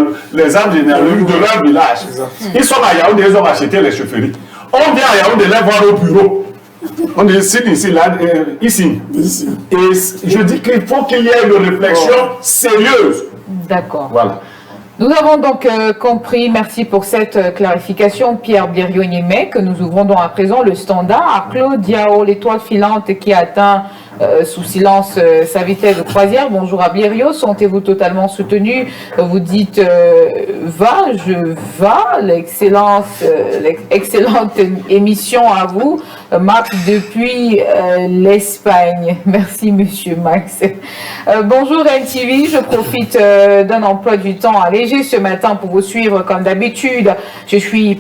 arbres généalogiques de leur village. Ils sont à Yaoundé, ils ont acheté les chefferies. On vient à Yaoundé les voir au bureau. On décide ici, là, ici. Et je dis qu'il faut qu'il y ait une réflexion sérieuse. D'accord. Voilà. Nous avons donc compris, merci pour cette clarification, Pierre Blériot-Nyemeke, que nous ouvrons donc à présent le standard à Claude Diao, l'étoile filante qui atteint sous silence sa vitesse de croisière. Bonjour à Blériot, sentez-vous totalement soutenu? Vous dites l'excellente émission à vous. Max depuis l'Espagne. Merci monsieur Max. Bonjour NTV, je profite d'un emploi du temps allégé ce matin pour vous suivre comme d'habitude. Je suis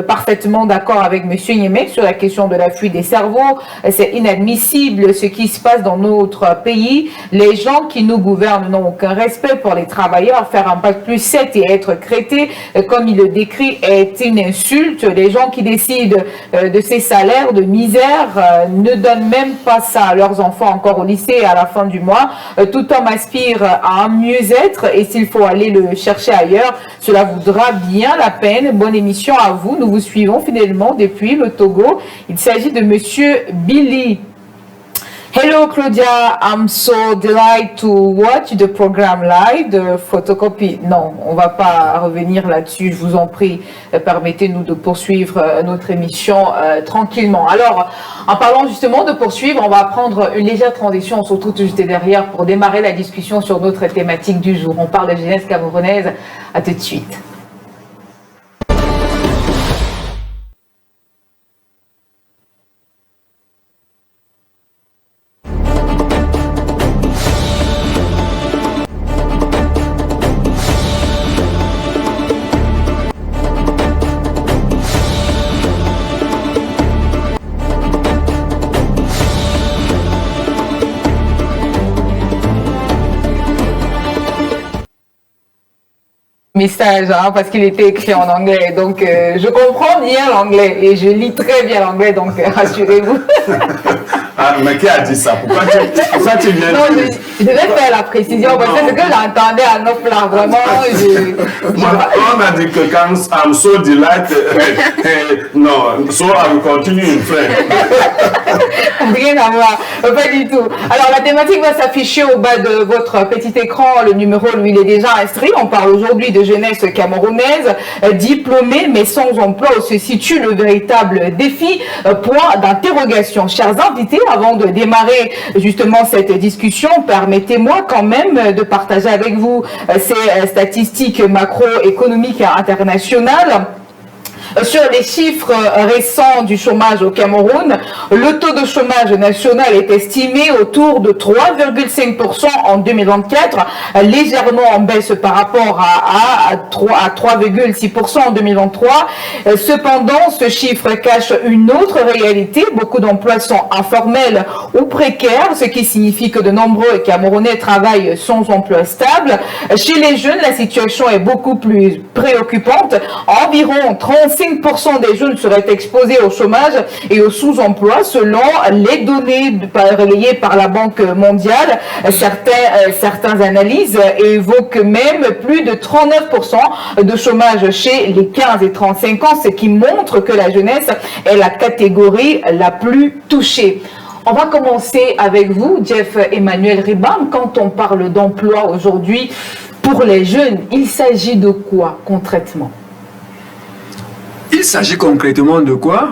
parfaitement d'accord avec monsieur Niemek sur la question de la fuite des cerveaux. C'est inadmissible ce qui se passe dans notre pays. Les gens qui nous gouvernent n'ont aucun respect pour les travailleurs. Faire un bac plus 7 et être traité comme il le décrit est une insulte. Les gens qui décident de ces salaires de misère ne donnent même pas ça à leurs enfants encore au lycée à la fin du mois. Tout homme aspire à un mieux-être et s'il faut aller le chercher ailleurs, cela vaudra bien la peine. Bonne émission à vous. Nous vous suivons fidèlement depuis le Togo. Il s'agit de monsieur Billy. Hello Claudia, I'm so delighted to watch the program live. The photocopy. Non, on va pas revenir là-dessus, je vous en prie. Permettez-nous de poursuivre notre émission tranquillement. Alors, en parlant justement de poursuivre, on va prendre une légère transition, surtout juste derrière, pour démarrer la discussion sur notre thématique du jour. On parle de jeunesse camerounaise. À tout de suite. Message, hein, parce qu'il était écrit en anglais, donc je comprends bien l'anglais et je lis très bien l'anglais, donc rassurez-vous. Ah, mais qui a dit ça? Pourquoi tu viens? Non, je devais faire la précision parce que ce que j'entendais à nos plans, vraiment, on a dit que quand I'm so delighted, non, so I will continue in French. Rien à voir, pas du tout. Alors la thématique va s'afficher au bas de votre petit écran. Le numéro, lui, il est déjà inscrit. On parle aujourd'hui de jeunesse camerounaise, diplômée mais sans emploi, où se situe le véritable défi. Point d'interrogation. Chers invités, avant de démarrer justement cette discussion, permettez-moi quand même de partager avec vous ces statistiques macroéconomiques internationales. Sur les chiffres récents du chômage au Cameroun, le taux de chômage national est estimé autour de 3,5% en 2024, légèrement en baisse par rapport à 3,6% en 2023. Cependant, ce chiffre cache une autre réalité. Beaucoup d'emplois sont informels ou précaires, ce qui signifie que de nombreux Camerounais travaillent sans emploi stable. Chez les jeunes, la situation est beaucoup plus préoccupante. Environ 35% des jeunes seraient exposés au chômage et au sous-emploi selon les données relayées par la Banque mondiale. Certaines analyses évoquent même plus de 39% de chômage chez les 15 et 35 ans, ce qui montre que la jeunesse est la catégorie la plus touchée. On va commencer avec vous, Jeff Emmanuel Ribam. Quand on parle d'emploi aujourd'hui pour les jeunes, il s'agit de quoi concrètement? Il s'agit concrètement de quoi?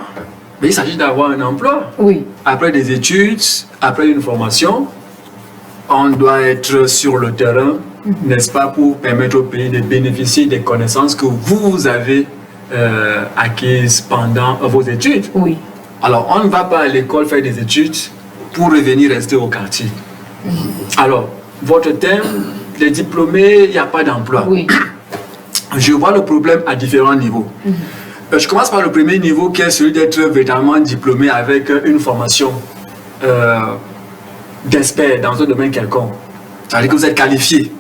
Mais il s'agit d'avoir un emploi. Oui. Après des études, après une formation, on doit être sur le terrain, n'est-ce pas, pour permettre au pays de bénéficier des connaissances que vous avez acquises pendant vos études. Oui. Alors, on ne va pas à l'école faire des études pour revenir rester au quartier. Alors, votre thème, les diplômés, il n'y a pas d'emploi. Oui. Je vois le problème à différents niveaux. Je commence par le premier niveau qui est celui d'être véritablement diplômé avec une formation d'expert dans un domaine quelconque. C'est-à-dire que vous êtes qualifié.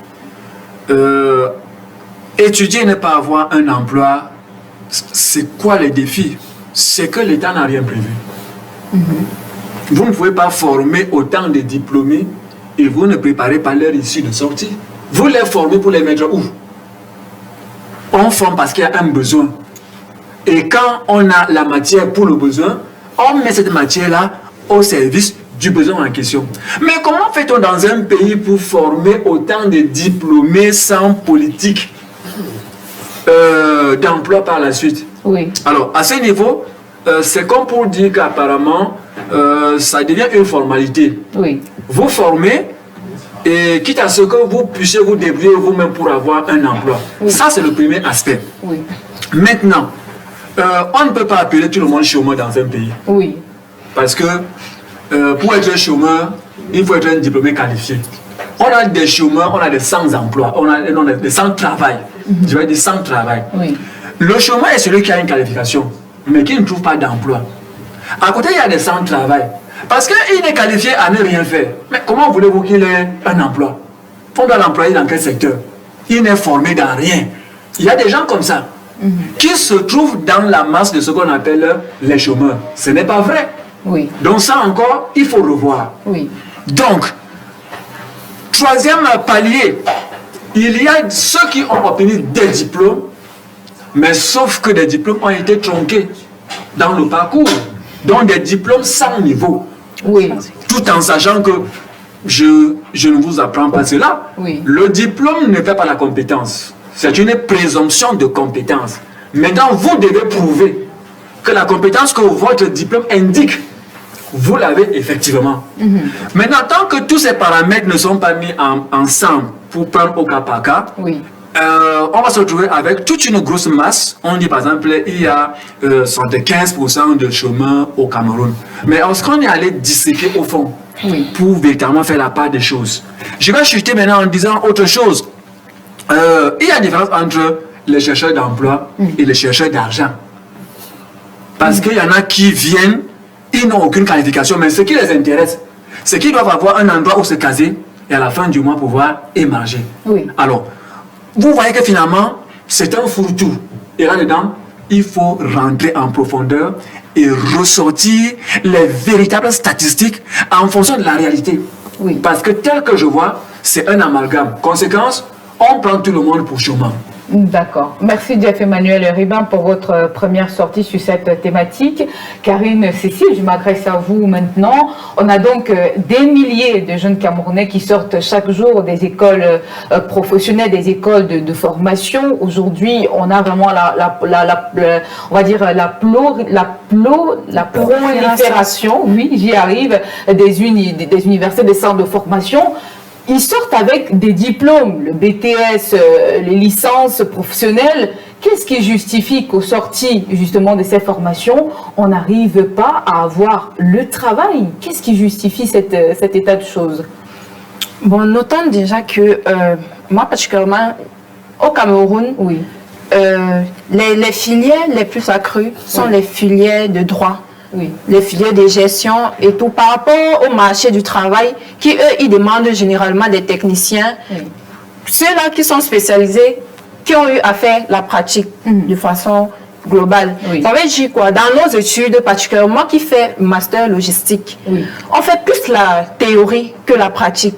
Étudier et ne pas avoir un emploi, c'est quoi les défis? C'est que l'État n'a rien prévu. Vous ne pouvez pas former autant de diplômés et vous ne préparez pas leur issue de sortie. Vous les formez pour les mettre où? On forme parce qu'il y a un besoin. Et quand on a la matière pour le besoin, on met cette matière-là au service du besoin en question. Mais comment fait-on dans un pays pour former autant de diplômés sans politique d'emploi par la suite? Oui. Alors, à ce niveau, c'est comme pour dire qu'apparemment, ça devient une formalité. Oui. Vous formez, et quitte à ce que vous puissiez vous débrouiller vous-même pour avoir un emploi. Oui. Ça, c'est le premier aspect. Oui. Maintenant, on ne peut pas appeler tout le monde chômeur dans un pays. Oui. Parce que pour être chômeur, il faut être un diplômé qualifié. On a des chômeurs, on a des sans-emploi, on a des sans-travail. Je vais dire sans-travail. Oui. Le chômeur est celui qui a une qualification, mais qui ne trouve pas d'emploi. À côté, il y a des sans-travail. Parce qu'il est qualifié à ne rien faire. Mais comment voulez-vous qu'il ait un emploi? On doit l'employer dans quel secteur? Il n'est formé dans rien. Il y a des gens comme ça qui se trouvent dans la masse de ce qu'on appelle les chômeurs. Ce n'est pas vrai. Oui. Donc ça encore, il faut revoir. Oui. Donc, troisième palier, il y a ceux qui ont obtenu des diplômes, mais sauf que des diplômes ont été tronqués dans le parcours. Donc des diplômes sans niveau. Oui. Tout en sachant que je ne vous apprends pas cela. Oui. Le diplôme ne fait pas la compétence. C'est une présomption de compétence. Maintenant, vous devez prouver que la compétence que votre diplôme indique, vous l'avez effectivement. Maintenant, tant que tous ces paramètres ne sont pas mis ensemble pour prendre au cas par cas, oui. On va se retrouver avec toute une grosse masse. On dit par exemple, il y a 75% de chômeurs au Cameroun. Mais lorsqu'on est allé disséquer au fond, oui. pour véritablement faire la part des choses, je vais chuter maintenant en disant autre chose. Il y a une différence entre les chercheurs d'emploi et les chercheurs d'argent. Parce qu'il y en a qui viennent, ils n'ont aucune qualification, mais ce qui les intéresse, c'est qu'ils doivent avoir un endroit où se caser et à la fin du mois pouvoir émarger. Oui. Alors, vous voyez que finalement, c'est un fourre-tout. Et là-dedans, il faut rentrer en profondeur et ressortir les véritables statistiques en fonction de la réalité. Oui. Parce que tel que je vois, c'est un amalgame. Conséquence, on prend tout le monde pour chômeur. D'accord. Merci Jeff-Emmanuel Ribin pour votre première sortie sur cette thématique. Karine Cécile, je m'adresse à vous maintenant. On a donc des milliers de jeunes Camerounais qui sortent chaque jour des écoles professionnelles, des écoles de formation. Aujourd'hui, on a vraiment on va dire la prolifération, oui, j'y arrive, des universités, des centres de formation. Ils sortent avec des diplômes, le BTS, les licences professionnelles. Qu'est-ce qui justifie qu'au sorti justement de ces formations, on n'arrive pas à avoir le travail? Qu'est-ce qui justifie cet état de choses? Bon, notons déjà que moi particulièrement au Cameroun, oui. Les filières les plus accrues sont les filières de droit. Oui. Les filières de gestion et tout par rapport au marché du travail qui, eux, ils demandent généralement des techniciens, ceux-là qui sont spécialisés, qui ont eu à faire la pratique de façon globale. Oui. Ça veut dire quoi? Dans nos études, particulièrement moi qui fais master logistique, on fait plus la théorie que la pratique.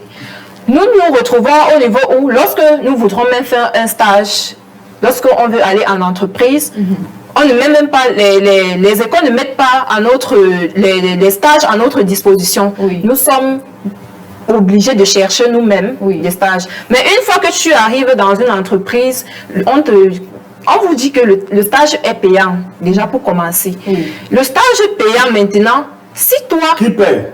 Nous nous retrouvons au niveau où, lorsque nous voudrons même faire un stage, lorsqu'on veut aller en entreprise, on ne met même pas, les écoles ne mettent pas les stages à notre disposition. Oui. Nous sommes obligés de chercher nous-mêmes des stages. Mais une fois que tu arrives dans une entreprise, on vous dit que le stage est payant, déjà pour commencer. Oui. Le stage payant maintenant, si toi... Qui paye?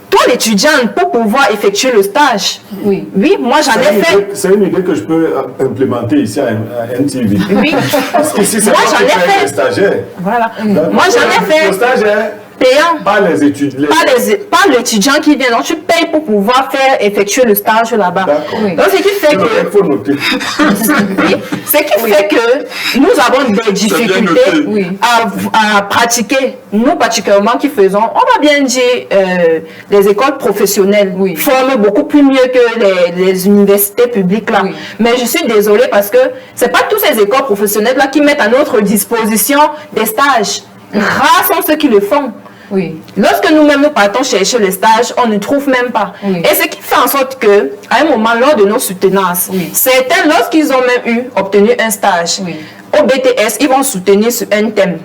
Toi, l'étudiant, pour pouvoir effectuer le stage. Oui, moi j'en ai fait. C'est une idée que je peux implémenter ici à NTV. Oui. Parce que si c'est moi j'en ai fait. Les stagiaires. Voilà. Moi j'en ai fait. Le stagiaire payant. Pas les étudiants. Pas l'étudiant qui vient. Donc tu payes pour pouvoir effectuer le stage là-bas. Oui. Donc ce qui fait que. Il faut noter. Ce qui fait que nous avons des difficultés à pratiquer. Nous particulièrement qui faisons, on va bien dire, les écoles professionnelles forment beaucoup plus mieux que les universités publiques là. Mais je suis désolée parce que c'est pas toutes ces écoles professionnelles là qui mettent à notre disposition des stages. Rares sont ceux qui le font. Oui. Lorsque nous-mêmes nous partons chercher le stage, on ne trouve même pas. Oui. Et ce qui fait en sorte que, à un moment, lors de nos soutenances, certains, lorsqu'ils ont même obtenu un stage, au BTS, ils vont soutenir sur un thème.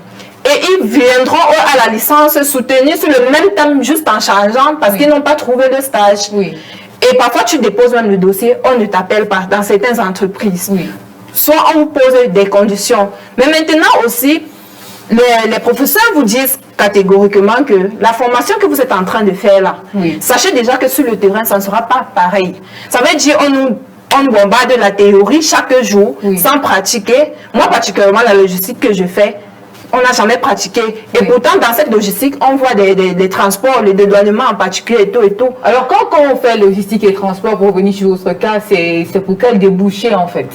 Et ils viendront à la licence soutenir sur le même thème, juste en changeant, parce qu'ils n'ont pas trouvé le stage. Oui. Et parfois, tu déposes même le dossier, on ne t'appelle pas dans certaines entreprises. Oui. Soit on vous pose des conditions. Mais maintenant aussi, les professeurs vous disent catégoriquement que la formation que vous êtes en train de faire là, sachez déjà que sur le terrain, ça ne sera pas pareil. Ça veut dire on nous bombarde la théorie chaque jour sans pratiquer. Moi, particulièrement, la logistique que je fais, on n'a jamais pratiqué. Et pourtant, dans cette logistique, on voit des transports, les dédouanements en particulier et tout et tout. Alors, quand on fait logistique et transport, pour revenir sur votre cas, c'est pour quel débouché en fait?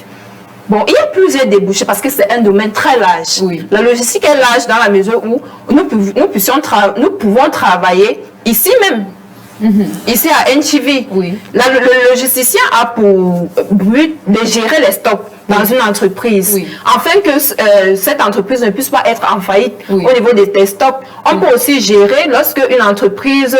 Bon, il y a plusieurs débouchés parce que c'est un domaine très large. La logistique est large dans la mesure où nous pouvons travailler ici même. Ici à NTV, le logisticien a pour but de gérer les stocks dans une entreprise, afin que cette entreprise ne puisse pas être en faillite au niveau des stocks. On peut aussi gérer lorsque une entreprise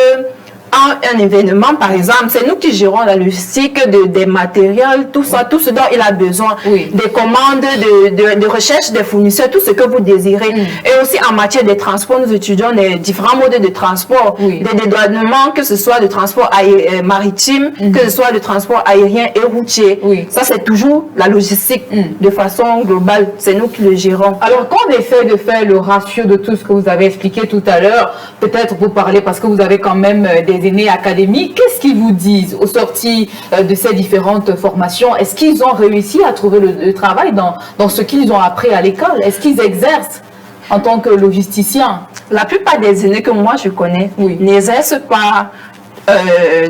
un événement, par exemple, c'est nous qui gérons la logistique des matériels, tout ça, tout ce dont il a besoin, des commandes, de recherche des fournisseurs, tout ce que vous désirez. Et aussi en matière de transport, nous étudions les différents modes de transport, des dédouanements, que ce soit le transport maritime, que ce soit le transport aérien et routier. Ça, c'est toujours la logistique de façon globale. C'est nous qui le gérons. Alors, quand on essaie de faire le ratio de tout ce que vous avez expliqué tout à l'heure, peut-être vous parlez parce que vous avez quand même des aînés académiques, qu'est-ce qu'ils vous disent aux sorties de ces différentes formations? Est-ce qu'ils ont réussi à trouver le travail dans ce qu'ils ont appris à l'école? Est-ce qu'ils exercent en tant que logisticiens? La plupart des aînés que moi je connais n'exercent pas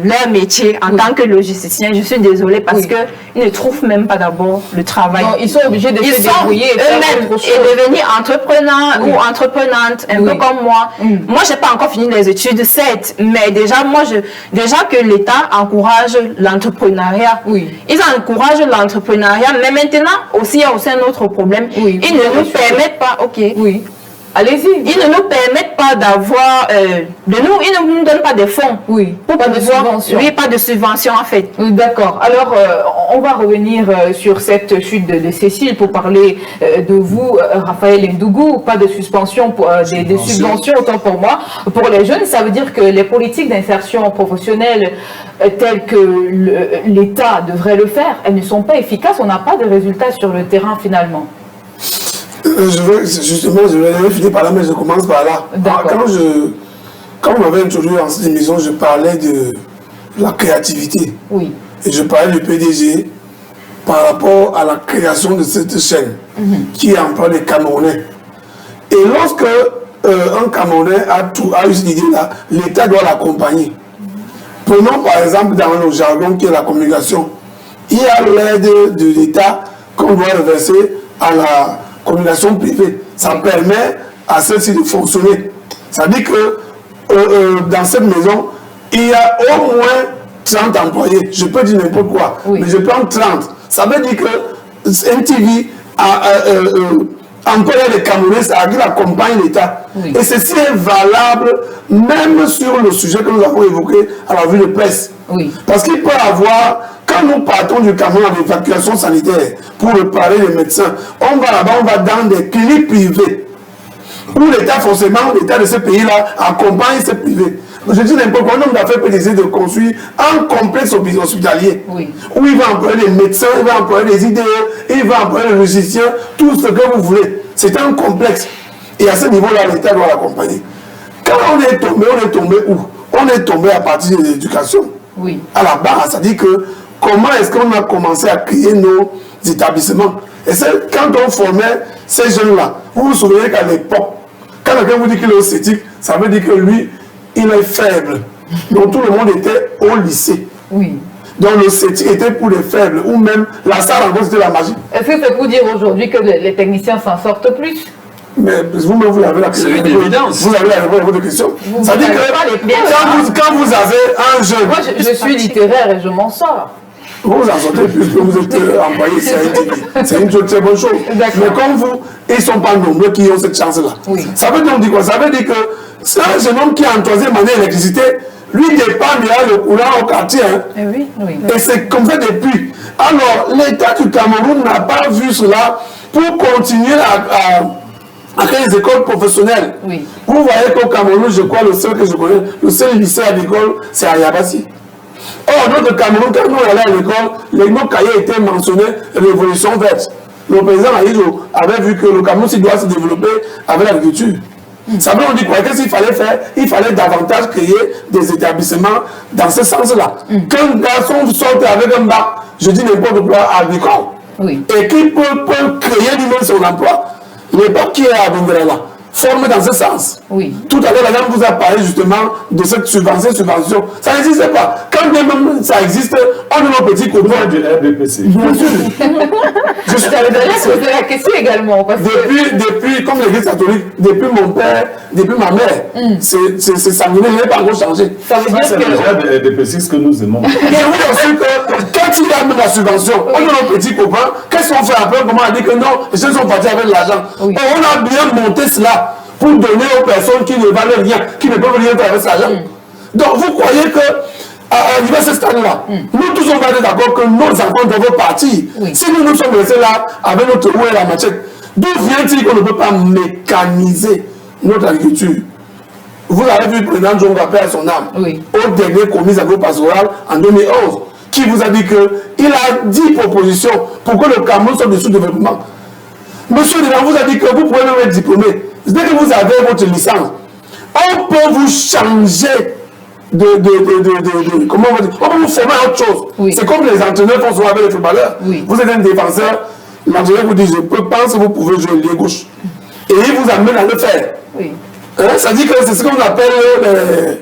leur métier en tant que logisticien. Je suis désolée parce qu'ils ne trouvent même pas d'abord le travail. Donc, ils sont obligés de se débrouiller eux-mêmes et devenir entrepreneurs ou entreprenantes, un peu comme moi. Moi, j'ai pas encore fini les études, certes, mais déjà, déjà que l'État encourage l'entrepreneuriat. Ils encouragent l'entrepreneuriat, mais maintenant aussi, il y a aussi un autre problème. Ils ne nous permettent pas, allez-y. Ils ne nous permettent pas d'avoir, ils ne nous donnent pas de fonds. Pas de subvention. Pas de subvention en fait. D'accord. Alors, on va revenir sur cette chute de Cécile pour parler de vous, Raphaël Ndougou. Pas de suspension, des subventions, autant pour moi. Pour les jeunes, ça veut dire que les politiques d'insertion professionnelle telles que l'État devrait le faire, elles ne sont pas efficaces. On n'a pas de résultats sur le terrain finalement. Je vais finir par là, mais je commence par là. Quand on m'avait introduit dans cette émission, je parlais de la créativité. Et je parlais du PDG par rapport à la création de cette chaîne qui emploie des Camerounais. Et lorsque un Camerounais a eu cette idée-là, l'État doit l'accompagner. Prenons par exemple dans le jargon qui est la communication. Il y a l'aide de l'État qu'on doit reverser à la communication privée. Ça permet à celle-ci de fonctionner. Ça dit que dans cette maison, il y a au moins 30 employés. Je peux dire n'importe quoi, mais je prends 30. Ça veut dire que NTV emploie les Camerounais, ça dit accompagne l'État. Et ceci est valable même sur le sujet que nous avons évoqué à la vue de presse. Parce qu'il peut avoir, quand nous partons du Cameroun en évacuation sanitaire pour préparer les médecins, on va là-bas, on va dans des cliniques privées où l'État, forcément, l'État de ce pays-là accompagne ces privés. Je dis n'importe quoi, un homme d'affaires peut décider de construire un complexe hospitalier où il va employer les médecins, il va employer les IDE, il va employer les logiciens, tout ce que vous voulez. C'est un complexe. Et à ce niveau-là, l'État doit l'accompagner. Quand on est tombé où? On est tombé à partir de l'éducation. À la base, ça dit que comment est-ce qu'on a commencé à créer nos établissements? Et c'est quand on formait ces jeunes-là, vous vous souvenez qu'à l'époque, quand quelqu'un vous dit qu'il est sceptique, ça veut dire que lui, il est faible. Donc tout le monde était au lycée. Donc le sceptique était pour les faibles, ou même la salle en gros c'était la magie. Est-ce que c'est pour dire aujourd'hui que les techniciens s'en sortent plus? Mais vous-même, vous avez la question. C'est une évidence. Vous avez la réponse à votre question. Ça dit que quand vous avez un jeune... Moi, je suis littéraire et je m'en sors. Vous en sortez plus que vous êtes employé, c'est une très bonne chose. Mais comme vous, ils ne sont pas nombreux qui ont cette chance-là. Ça veut dire quoi? Ça veut dire que c'est un jeune homme qui est en troisième année d'électricité, lui dépend de le courant au quartier. Et c'est comme ça depuis. Alors, l'État du Cameroun n'a pas vu cela pour continuer à créer des écoles professionnelles. Vous voyez qu'au Cameroun, je crois, le seul que je connais, le seul lycée à l'école, c'est à Yabassi. Or, notre Cameroun, quand nous allons à l'école, nos cahiers étaient mentionnés Révolution verte. le président Aïdjo avait vu que le Cameroun doit se développer avec l'agriculture. Ça veut dire quoi? Qu'est-ce qu'il fallait faire? Il fallait davantage créer des établissements dans ce sens-là. Qu'un garçon sorte avec un bac, je dis n'importe quoi, agricole, et qu'il peut créer lui-même son emploi, l'époque qui est à Bengrela, formé dans ce sens. Tout à l'heure, la dame vous a parlé justement de cette subvention. Ça n'existe pas. Quand bien même ça existe, on est nos petits copains du RDPC. Bien sûr. Je t'avais donné la question également. Parce depuis, comme l'église catholique, depuis mon père, depuis ma mère, c'est sanguinaire, je n'ai pas encore changé. Ça veut dire que c'est le RDPC ce que nous aimons. Et vous aussi que quand tu donnes la subvention, on est nos petits copains, qu'est-ce qu'on fait après? Comment on dit que non, les gens sont partis avec l'argent. On a bien monté cela pour donner aux personnes qui ne valent rien, qui ne peuvent rien faire avec cet argent. Donc vous croyez que arrivé à ce stade-là, nous tous on va être d'accord que nos enfants doivent partir. Si nous sommes restés là avec notre roue et la machette, d'où vient-il qu'on ne peut pas mécaniser notre agriculture? Vous avez vu le président Djonga, paix à son âme, au dernier commis agro-pastoral en 2011, qui vous a dit qu'il a 10 propositions pour que le Cameroun soit de sous-développement. Monsieur Delan vous a dit que vous pouvez même être diplômé. Dès que vous avez votre licence, on peut vous changer comment on va dire, on peut vous former à autre chose. C'est comme les entraîneurs font souvent avec les footballeurs. Vous êtes un défenseur, l'entraîneur vous dit je pense que vous pouvez jouer lié gauche. Et il vous amène à le faire. Ça dit que c'est ce qu'on appelle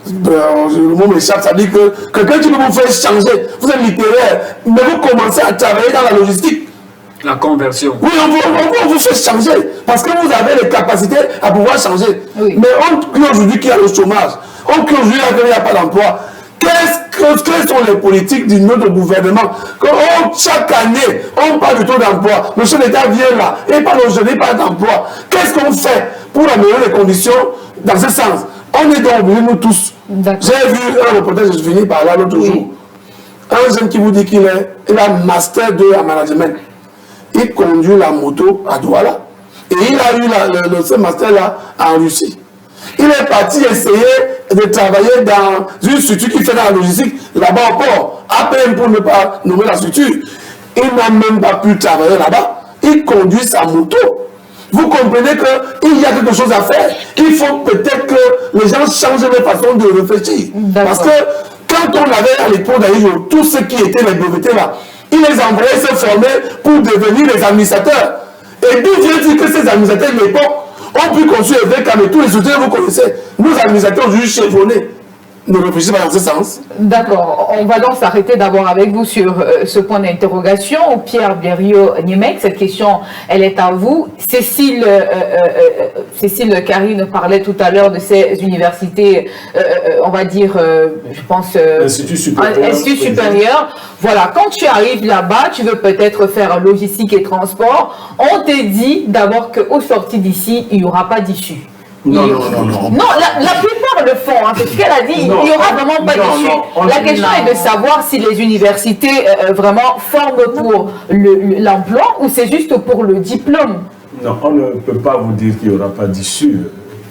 le mot m'échappe, ça dit que quelqu'un qui peut vous faire changer, vous êtes littéraire, mais vous commencez à travailler dans la logistique. La conversion. Oui, on vous fait changer parce que vous avez les capacités à pouvoir changer. Mais on crie aujourd'hui qu'il y a le chômage. On crie aujourd'hui qu'il n'y a pas d'emploi. Quelles sont les politiques du notre gouvernement? Chaque année, on parle du taux d'emploi. Le chef d'État vient là et parle aux jeunes, il parle d'emploi. Qu'est-ce qu'on fait pour améliorer les conditions dans ce sens? On est donc obligés, nous tous. J'ai vu un reportage, je finis par là l'autre jour. Un jeune qui vous dit qu'il a master 2 en management. Il conduit la moto à Douala. Et il a eu ce master-là en Russie. Il est parti essayer de travailler dans une structure qui fait dans la logistique, là-bas au port. APM pour ne pas nommer la structure. Il n'a même pas pu travailler là-bas. Il conduit sa moto. Vous comprenez qu'il y a quelque chose à faire. Il faut peut-être que les gens changent leur façon de réfléchir. Parce que quand on avait à l'époque d'Aïdjo, tous ceux qui étaient les brevetés là, ils les envoyaient se former pour devenir les administrateurs. Et d'où vient-il que ces administrateurs de l'époque ont pu construire avec mais tous les soutiens vous connaissez. Nos administrateurs aujourd'hui chevronnés ne réfléchissent pas dans ce sens. D'accord. On va donc s'arrêter d'abord avec vous sur ce point d'interrogation. Pierre Blériot-Niémec, cette question, elle est à vous. Cécile Carine parlait tout à l'heure de ces universités, on va dire, je pense... Institut supérieur. Voilà, quand tu arrives là-bas, tu veux peut-être faire logistique et transport. On te dit d'abord qu'au sorti d'ici, il n'y aura pas d'issue. Non. Non, la plupart le font, hein, c'est ce qu'elle a dit, il n'y aura vraiment pas d'issue. La question est de savoir si les universités vraiment forment pour l'emploi ou c'est juste pour le diplôme. Non, on ne peut pas vous dire qu'il n'y aura pas d'issue.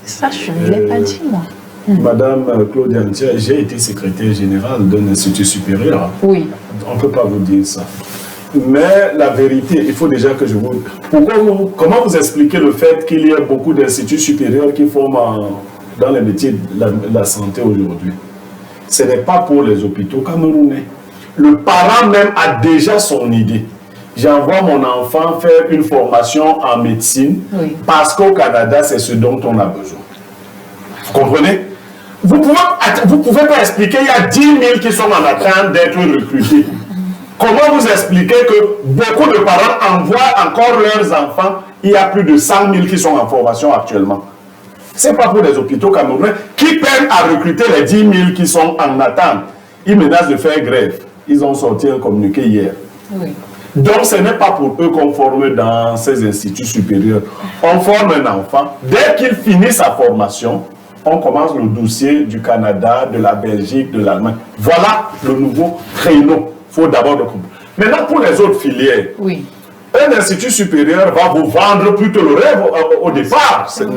Ça, je ne l'ai pas dit, moi. Madame Claudia Ntia, j'ai été secrétaire général d'un institut supérieur. Oui. On ne peut pas vous dire ça. Mais la vérité, il faut déjà que je vous... Comment vous expliquez le fait qu'il y a beaucoup d'instituts supérieurs qui forment dans les métiers de la santé aujourd'hui? Ce n'est pas pour les hôpitaux camerounais. Le parent même a déjà son idée. J'envoie mon enfant faire une formation en médecine parce qu'au Canada, c'est ce dont on a besoin. Vous comprenez? Vous pouvez pas expliquer, il y a 10 000 qui sont en attente d'être recrutés. Comment vous expliquez que beaucoup de parents envoient encore leurs enfants? Il y a plus de 100 000 qui sont en formation actuellement. Ce n'est pas pour les hôpitaux camerounais qui peinent à recruter les 10 000 qui sont en attente. Ils menacent de faire grève. Ils ont sorti un communiqué hier. Donc ce n'est pas pour eux qu'on forme dans ces instituts supérieurs. On forme un enfant. Dès qu'il finit sa formation, on commence le dossier du Canada, de la Belgique, de l'Allemagne. Voilà le nouveau créneau. Il faut d'abord le comprendre. Maintenant, pour les autres filières, un institut supérieur va vous vendre plutôt le rêve au départ. C'est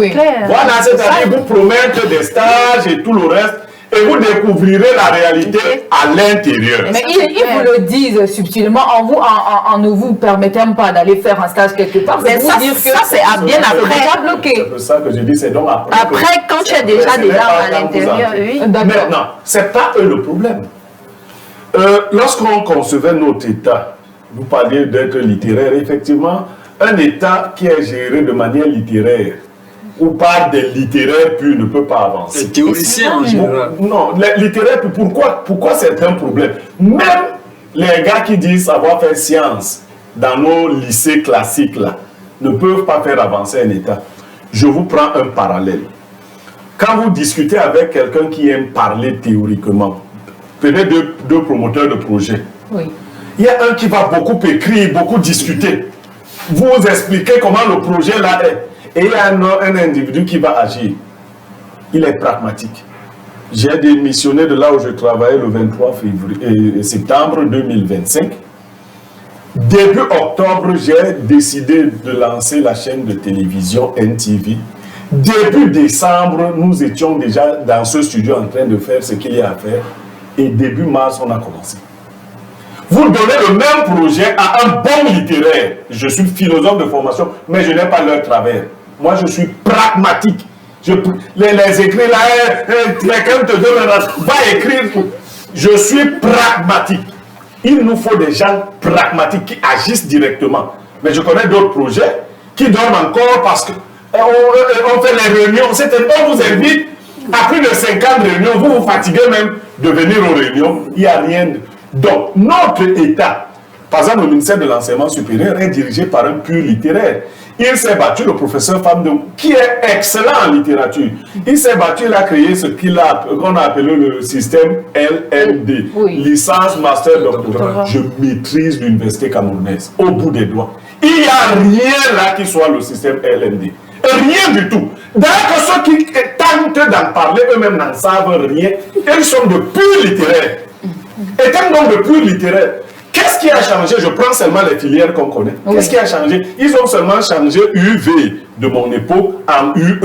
clair. Voilà, c'est-à-dire vous promettre des stages et tout le reste. et vous découvrirez la réalité à l'intérieur. Mais ils vous le disent subtilement, en ne vous permettant pas d'aller faire un stage quelque part. Mais ça, c'est bien après. C'est pour ça que je dis, c'est donc après. Après, quand tu es déjà à l'intérieur, oui. Maintenant, c'est pas eux le problème. Lorsqu'on concevait notre État, vous parliez d'être littéraire, effectivement, un État qui est géré de manière littéraire, ou par des littéraires purs ne peut pas avancer. Les théoriciens en général. Non, les littéraires purs, pourquoi c'est un problème? Même les gars qui disent avoir fait science dans nos lycées classiques là, ne peuvent pas faire avancer un État. Je vous prends un parallèle. Quand vous discutez avec quelqu'un qui aime parler théoriquement, prenez deux promoteurs de projets. Oui. Il y a un qui va beaucoup écrire, beaucoup discuter. Vous expliquez comment le projet là est. Et il y a un individu qui va agir. Il est pragmatique. J'ai démissionné de là où je travaillais le 23 septembre 2025. Début octobre, j'ai décidé de lancer la chaîne de télévision NTV. Début décembre, nous étions déjà dans ce studio en train de faire ce qu'il y a à faire. Et début mars, on a commencé. Vous donnez le même projet à un bon littéraire. Je suis philosophe de formation, mais je n'ai pas leur travers. Moi, je suis pragmatique. Les écrits là, quelqu'un te donne va écrire. Je suis pragmatique. Il nous faut des gens pragmatiques qui agissent directement. Mais je connais d'autres projets qui dorment encore parce qu'on fait les réunions. On vous invite à plus de 50 réunions. Vous vous fatiguez même de venir aux réunions. Il n'y a rien. Donc, notre État, par exemple, le ministère de l'Enseignement supérieur est dirigé par un pur littéraire. Il s'est battu, le professeur Famdou, qui est excellent en littérature. Il s'est battu, il a créé ce qu'on a appelé le système LMD, licence, master, doctorat. Je maîtrise l'université camerounaise au bout des doigts. Il n'y a rien là qui soit le système LMD. Rien du tout. D'ailleurs, ceux qui tentent d'en parler, eux-mêmes n'en savent rien. Ils sont de purs littéraires. Étant donc de purs littéraires, qu'est-ce qui a changé? Je prends seulement les filières qu'on connaît. Qu'est-ce qui a changé? Ils ont seulement changé UV de mon époque en UE.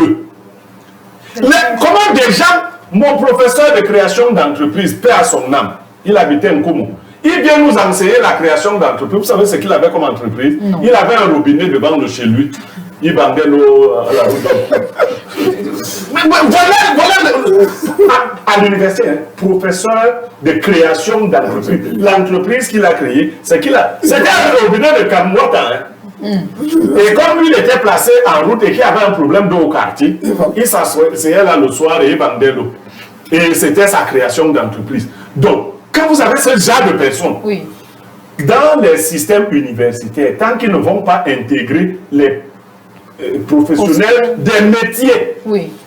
Comment déjà, mon professeur de création d'entreprise, paix à son âme, il habitait en Koumou. Il vient nous enseigner la création d'entreprise. Vous savez ce qu'il avait comme entreprise? Non. Il avait un robinet devant de chez lui. Il vendait l'eau à la route. Voilà à l'université, professeur de création d'entreprise. L'entreprise qu'il a créée, c'était un robinet de Kamwata. Et comme lui, il était placé en route et qu'il avait un problème d'eau au quartier, il s'asseyait là le soir et il vendait l'eau. Et c'était sa création d'entreprise. Donc, quand vous avez ce genre de personnes, dans les systèmes universitaires, tant qu'ils ne vont pas intégrer les professionnels des métiers.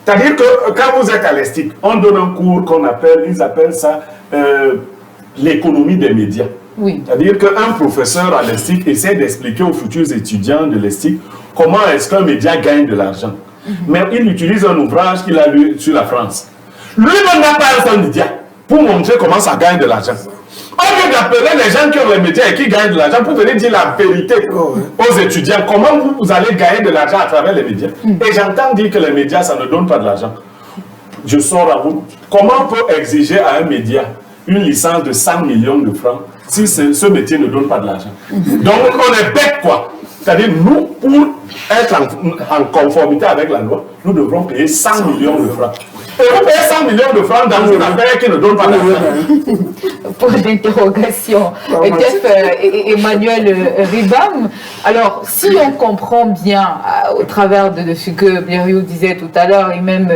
C'est-à-dire que quand vous êtes à l'ESTIC, on donne un cours qu'on appelle, ils appellent ça l'économie des médias. C'est-à-dire qu'un professeur à l'ESTIC essaie d'expliquer aux futurs étudiants de l'ESTIC comment est-ce qu'un média gagne de l'argent. Mais il utilise un ouvrage qu'il a lu sur la France. Lui-même n'a pas un média pour montrer comment ça gagne de l'argent. Au lieu d'appeler les gens qui ont les médias et qui gagnent de l'argent pour venir dire la vérité aux étudiants, comment vous allez gagner de l'argent à travers les médias. Et j'entends dire que les médias, ça ne donne pas de l'argent. Je sors à vous. Comment on peut exiger à un média une licence de 100 millions de francs si ce métier ne donne pas de l'argent? Donc on est bête quoi. C'est-à-dire nous, pour être en conformité avec la loi, nous devrons payer 100 millions de francs. Et vous payez 100 millions de francs dans une affaire qui ne donne pas d'argent. Point d'interrogation. Emmanuel Ribam. Alors, si on comprend bien, au travers de ce que Blériot disait tout à l'heure, et même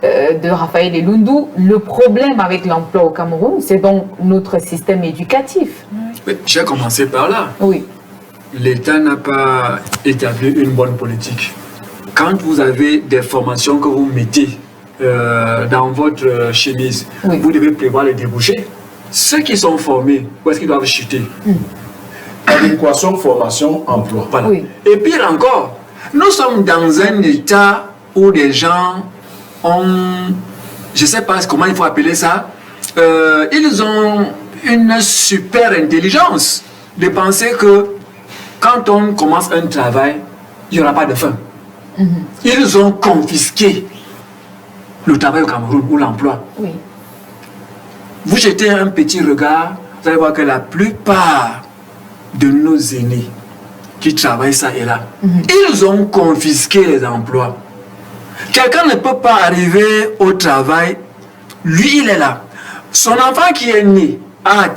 de Raphaël Elundou, le problème avec l'emploi au Cameroun, c'est donc notre système éducatif. J'ai commencé par là. L'État n'a pas établi une bonne politique. Quand vous avez des formations que vous mettez dans votre chemise, vous devez prévoir les débouchés. Ceux qui sont formés, où est-ce qu'ils doivent chuter? Adéquation, formation, emploi. Voilà. Et pire encore, nous sommes dans un état où les gens ont, je ne sais pas comment il faut appeler ça, ils ont une super intelligence de penser que quand on commence un travail, il n'y aura pas de fin. Ils ont confisqué le travail au Cameroun ou l'emploi. vous jetez un petit regard, vous allez voir que la plupart de nos aînés qui travaillent ça et là, ils ont confisqué les emplois. Quelqu'un ne peut pas arriver au travail, lui il est là. Son enfant qui est né a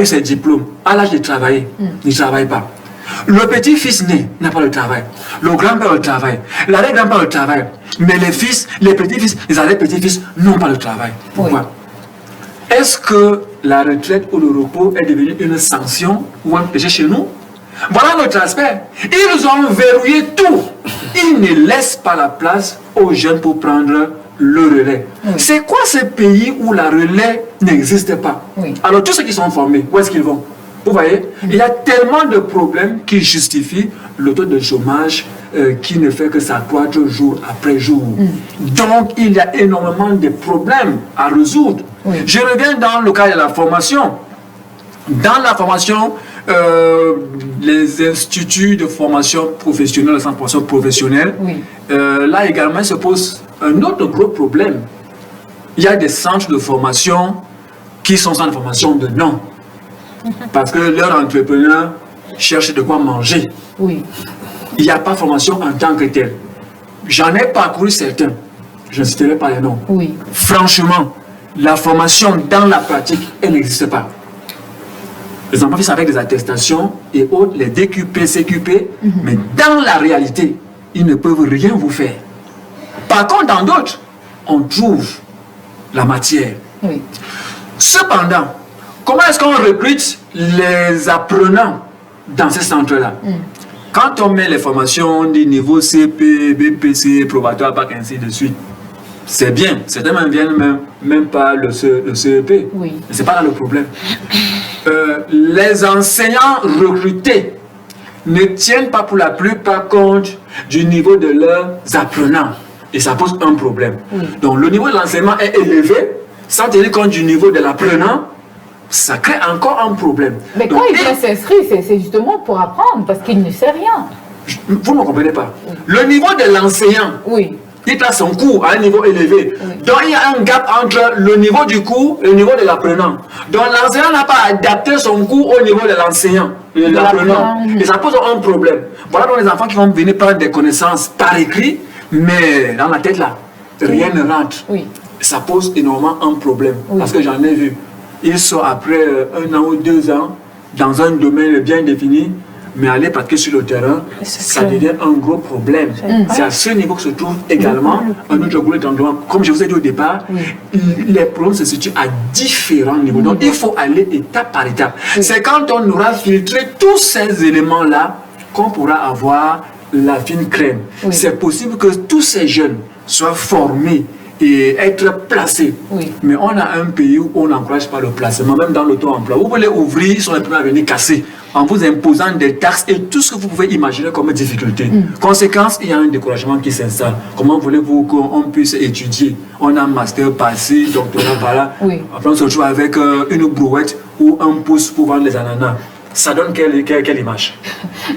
eu ses diplômes, à l'âge de travailler, il ne travaille pas. Le petit-fils né n'a pas le travail. Le grand-père le travail. L'arrière-grand-père le travail. Mais les fils, les petits-fils, les arrière-petits-fils n'ont pas le travail. Pourquoi? Est-ce que la retraite ou le repos est devenu une sanction ou un péché chez nous? Voilà notre aspect. Ils ont verrouillé tout. Ils ne laissent pas la place aux jeunes pour prendre le relais. C'est quoi ce pays où la relais n'existe pas? Alors tous ceux qui sont formés, où est-ce qu'ils vont? Vous voyez, il y a tellement de problèmes qui justifient le taux de chômage qui ne fait que s'accroître jour après jour. Donc, il y a énormément de problèmes à résoudre. Je reviens dans le cas de la formation. Dans la formation, les instituts de formation professionnelle, les centres de formation professionnelle, là également se pose un autre gros problème. Il y a des centres de formation qui sont centres de formation de nom. Parce que leurs entrepreneurs cherchent de quoi manger. Il n'y a pas de formation en tant que telle. J'en ai parcouru certains. Je ne citerai pas les noms. Franchement, la formation dans la pratique, elle n'existe pas. Les enfants font avec des attestations et autres, les DQP, CQP, mais dans la réalité, ils ne peuvent rien vous faire. Par contre, dans d'autres, on trouve la matière. Cependant, comment est-ce qu'on recrute les apprenants dans ces centres-là? Quand on met les formations du niveau CP, BPC, probatoire, bac, ainsi de suite, c'est bien. Certains même viennent même pas le CEP. Mais ce n'est pas là le problème. Les enseignants recrutés ne tiennent pas pour la plupart compte du niveau de leurs apprenants. Et ça pose un problème. Donc le niveau de l'enseignement est élevé, sans tenir compte du niveau de l'apprenant. Ça crée encore un problème. Mais quand il vient s'inscrire, c'est justement pour apprendre, parce qu'il ne sait rien. Vous ne me comprenez pas. Le niveau de l'enseignant, il a son cours à un niveau élevé. Donc il y a un gap entre le niveau du cours et le niveau de l'apprenant. Donc l'enseignant n'a pas adapté son cours au niveau de l'enseignant, de l'apprenant. Et ça pose un problème. Voilà donc les enfants qui vont venir prendre des connaissances par écrit, mais dans la tête là, rien ne rentre. Ça pose énormément un problème. Parce que j'en ai vu. Ils sont après 1 an ou 2 ans dans un domaine bien défini, mais aller pratiquer sur le terrain, ça devient un gros problème. C'est à ce niveau que se trouve également un autre gros endroit. Comme je vous ai dit au départ, les problèmes se situent à différents niveaux. Donc il faut aller étape par étape. C'est quand on aura filtré tous ces éléments-là qu'on pourra avoir la fine crème. C'est possible que tous ces jeunes soient formés et être placés. Mais on a un pays où on n'encourage pas le placement, même dans l'auto-emploi. Vous voulez ouvrir, ils sont les premiers à venir casser en vous imposant des taxes et tout ce que vous pouvez imaginer comme difficulté. Conséquence, il y a un découragement qui s'installe. Comment voulez-vous qu'on puisse étudier? On a un master par-ci, doctorat par-là. Après, on se retrouve avec une brouette ou un pouce pour vendre les ananas. Ça donne quelle image?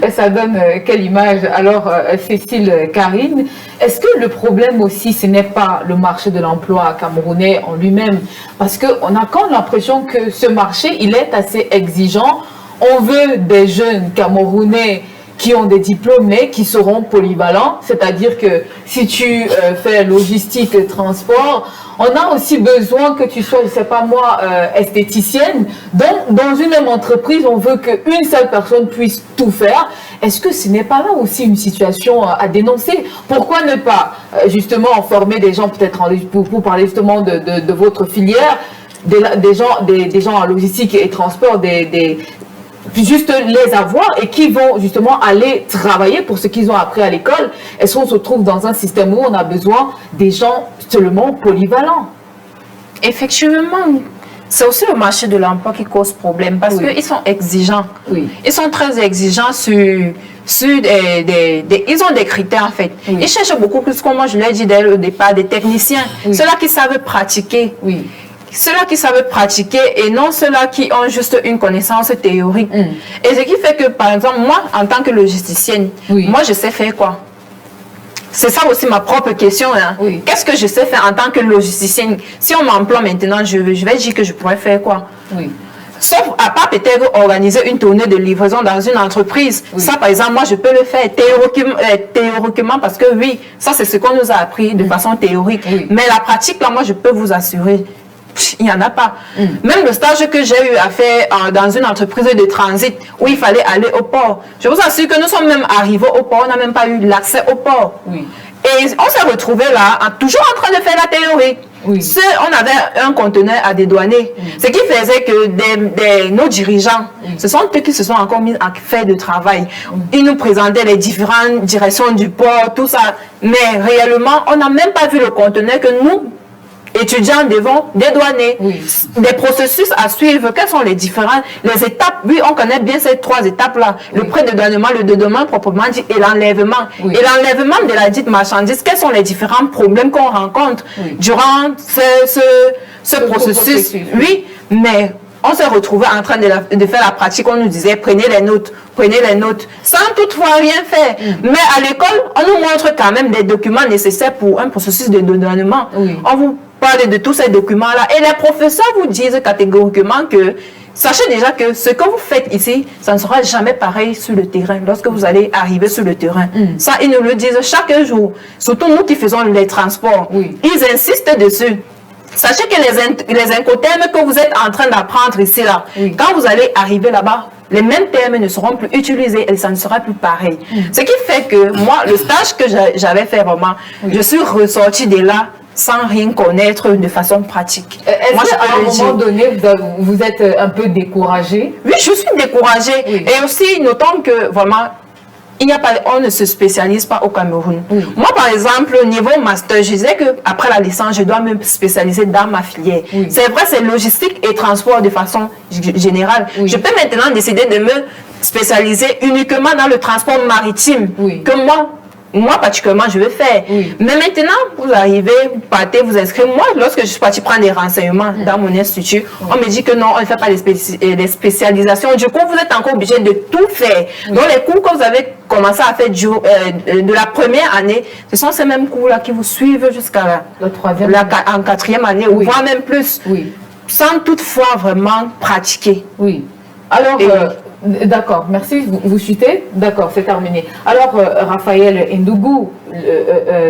Ça donne quelle image? Alors, Cécile, Karine, est-ce que le problème aussi, ce n'est pas le marché de l'emploi camerounais en lui-même? Parce qu'on a quand même l'impression que ce marché, il est assez exigeant. On veut des jeunes Camerounais qui ont des diplômes, mais qui seront polyvalents. C'est-à-dire que si tu fais logistique et transport, on a aussi besoin que tu sois, je ne sais pas moi, esthéticienne. Donc, dans une même entreprise, on veut qu'une seule personne puisse tout faire. Est-ce que ce n'est pas là aussi une situation à dénoncer? Pourquoi ne pas justement former des gens, peut-être pour parler justement de votre filière, des gens en logistique et transport, juste les avoir et qui vont justement aller travailler pour ce qu'ils ont appris à l'école. Est-ce qu'on se trouve dans un système où on a besoin des gens seulement polyvalents? Effectivement, c'est aussi le marché de l'emploi qui cause problème parce qu'ils sont exigeants. Ils sont très exigeants ils ont des critères en fait. Ils cherchent beaucoup plus, comme moi je l'ai dit dès le départ, des techniciens, ceux-là qui savent pratiquer. Ceux-là qui savent pratiquer et non ceux-là qui ont juste une connaissance théorique. Et ce qui fait que, par exemple, moi, en tant que logisticienne, moi, je sais faire quoi? c'est ça aussi ma propre question. Hein. Oui. Qu'est-ce que je sais faire en tant que logisticienne? Si on m'emploie maintenant, je vais dire que je pourrais faire quoi? Oui. Sauf à part peut-être organiser une tournée de livraison dans une entreprise. Oui. Ça, par exemple, moi, je peux le faire théoriquement parce que oui, ça, c'est ce qu'on nous a appris de façon théorique. Oui. Mais la pratique, là, moi, je peux vous assurer, il n'y en a pas. Même le stage que j'ai eu à faire dans une entreprise de transit où il fallait aller au port, je vous assure que nous sommes même arrivés au port, on n'a même pas eu l'accès au port. Oui. Et on s'est retrouvés là, toujours en train de faire la théorie. Oui. On avait un conteneur à dédouaner. Oui. Ce qui faisait que nos dirigeants, ce sont eux qui se sont encore mis à faire de travail. Ils nous présentaient les différentes directions du port, tout ça. Mais réellement, on n'a même pas vu le conteneur que nous, étudiants, devons dédouaner. Oui. Des processus à suivre. Quelles sont les étapes? Oui, on connaît bien ces 3 étapes-là. Oui. Le pré-dédouanement, le dédouanement proprement dit et l'enlèvement. Oui. Et l'enlèvement de la dite marchandise, quels sont les différents problèmes qu'on rencontre durant ce processus? Oui, mais on s'est retrouvé en train de faire la pratique. On nous disait, prenez les notes, sans toutefois rien faire. Mais à l'école, on nous montre quand même des documents nécessaires pour un processus de dédouanement. Oui. On vous parle de tous ces documents-là. Et les professeurs vous disent catégoriquement que, sachez déjà que ce que vous faites ici, ça ne sera jamais pareil sur le terrain, lorsque vous allez arriver sur le terrain. Ça, ils nous le disent chaque jour. Surtout nous qui faisons les transports. Oui. Ils insistent dessus. Sachez que les incotermes que vous êtes en train d'apprendre ici, là, quand vous allez arriver là-bas, les mêmes termes ne seront plus utilisés et ça ne sera plus pareil. Ce qui fait que moi, le stage que j'avais fait vraiment, je suis ressortie de là sans rien connaître de façon pratique. Est-ce qu'à un moment donné, vous êtes un peu découragée? Oui, je suis découragée. Oui. Et aussi, notons que vraiment, on ne se spécialise pas au Cameroun. Oui. Moi, par exemple, au niveau master, je disais qu'après la licence, je dois me spécialiser dans ma filière. Oui. C'est vrai, c'est logistique et transport de façon générale. Oui. Je peux maintenant décider de me spécialiser uniquement dans le transport maritime, que moi, particulièrement, je vais faire. Oui. Mais maintenant, vous arrivez, vous partez, vous inscrivez. Moi, lorsque je suis partie prendre des renseignements dans mon institut, on me dit que non, on ne fait pas les spécialisations. Du coup, vous êtes encore obligé de tout faire. Donc, les cours que vous avez commencé à faire de la première année, ce sont ces mêmes cours-là qui vous suivent jusqu'à la 4e année, ou voire même plus, sans toutefois vraiment pratiquer. Oui. Alors, d'accord, merci. Vous chutez? D'accord, c'est terminé. Alors, Raphaël Ndougou,